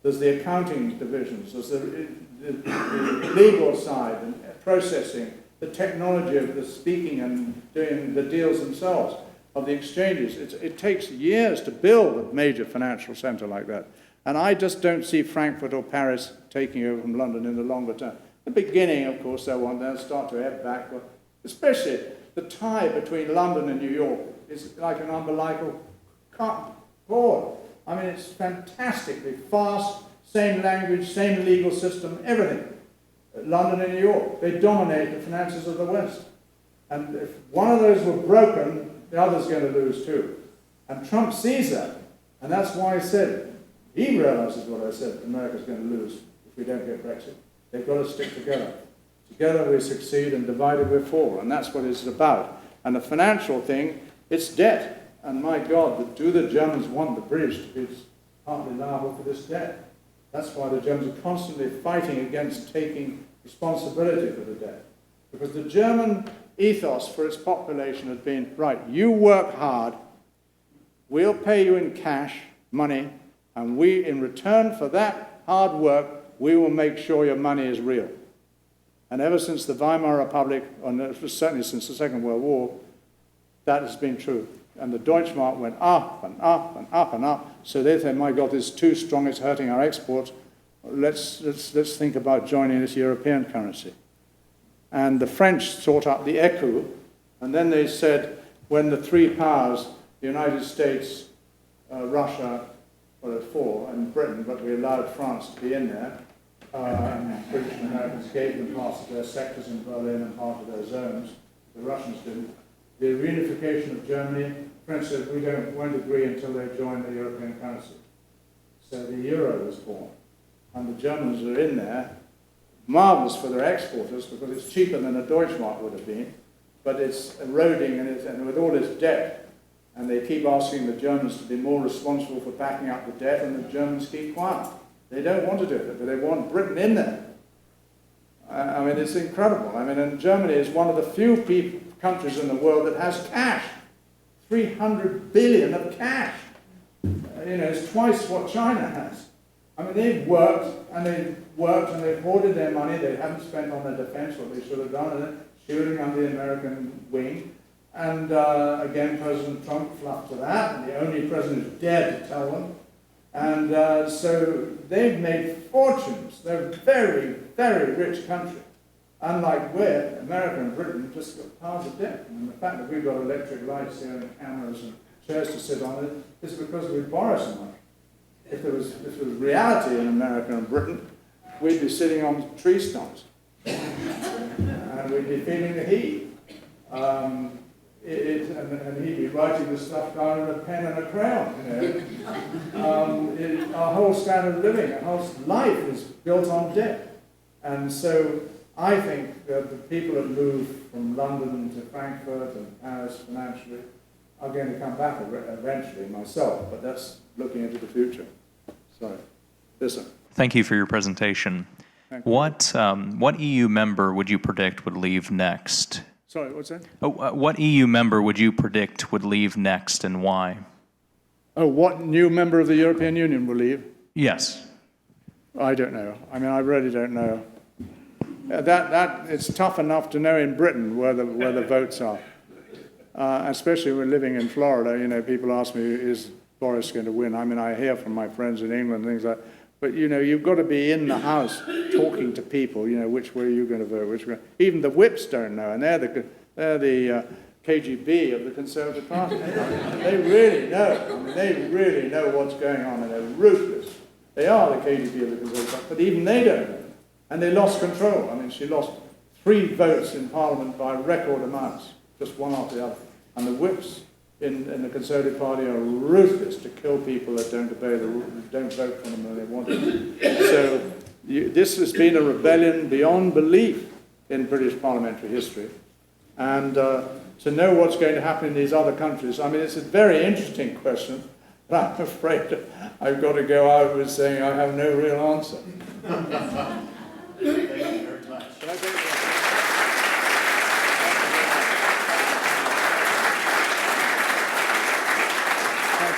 There's the accounting divisions, there's the legal side and processing, the technology of the speaking and doing the deals themselves of the exchanges. It takes years to build a major financial center like that. And I just don't see Frankfurt or Paris taking over from London in the longer term. The beginning, of course, they'll start to ebb back, but especially the tie between London and New York is like an umbilical cord. I mean, it's fantastically fast, same language, same legal system, everything. London and New York, they dominate the finances of the West. And if one of those were broken, the other's going to lose too. And Trump sees that. And that's why he realizes what I said, America's going to lose if we don't get Brexit. They've got to stick together. Together we succeed, and divided we fall. And that's what it's about. And the financial thing, it's debt. And my God, do the Germans want the British to be partly liable for this debt? That's why the Germans are constantly fighting against taking responsibility for the debt. Because the German ethos for its population has been, right, you work hard, we'll pay you in cash, money, and we, in return for that hard work, we will make sure your money is real. And ever since the Weimar Republic, and certainly since the Second World War, that has been true. And the Deutschmark went up and up and up and up. So they said, my God, this is too strong, it's hurting our exports. Let's think about joining this European currency. And the French sought out the ECU, and then they said, when the three powers, the United States, Russia, well, there's four, and Britain, but we allowed France to be in there, and British and Americans gave them parts of their sectors in Berlin and part of their zones. The Russians didn't. The reunification of Germany, France said, we won't agree until they join the European currency. So the euro was born. And the Germans are in there, marvellous for their exporters because it's cheaper than a Deutschmark would have been, but it's eroding and with all its debt. And they keep asking the Germans to be more responsible for backing up the debt, and the Germans keep quiet. They don't want to do it, but they want Britain in there. I mean, it's incredible. I mean, and Germany is one of the few countries in the world that has cash. 300 billion of cash. It's twice what China has. I mean, they've worked and they've hoarded their money. They haven't spent on their defense what they should have done, and they're shooting under the American wing. And again, President Trump fluffed to that, and the only president who dared to tell them. And so they've made fortunes. They're a very, very rich country. Unlike we're, America and Britain, just got piles of debt. And the fact that we've got electric lights here and cameras and chairs to sit on it is because we borrow so much. If there was reality in America and Britain, we'd be sitting on tree stumps. And we'd be feeling the heat. And he'd be writing the stuff down with a pen and a crayon. Our whole standard of living, our whole life is built on debt. And so I think that the people that move from London to Frankfurt and Paris financially are going to come back eventually myself, but that's looking into the future. Sorry. Listen. Thank you for your presentation. What EU member would you predict would leave next? Sorry, what's that? What EU member would you predict would leave next and why? Oh, what new member of the European Union will leave? Yes. I don't know. I mean, I really don't know. It's tough enough to know in Britain where the votes are. Especially when living in Florida, people ask me, is Boris going to win? I mean, I hear from my friends in England, things like that. But, you've got to be in the House talking to people, which way you're going to vote. Even the whips don't know, and they're the KGB of the Conservative Party. They really know. I mean, they really know what's going on, and they're ruthless. They are the KGB of the Conservative Party, but even they don't know. And they lost control. I mean, she lost 3 votes in Parliament by record amounts, just one after the other. And the whips in the Conservative Party are ruthless to kill people that don't vote for them when they want to. So this has been a rebellion beyond belief in British parliamentary history. And to know what's going to happen in these other countries, I mean, it's a very interesting question, but I'm afraid I've got to go out with saying I have no real answer. Thank you very much. Thank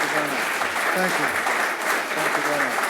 you very much. Thank you. Thank you very much.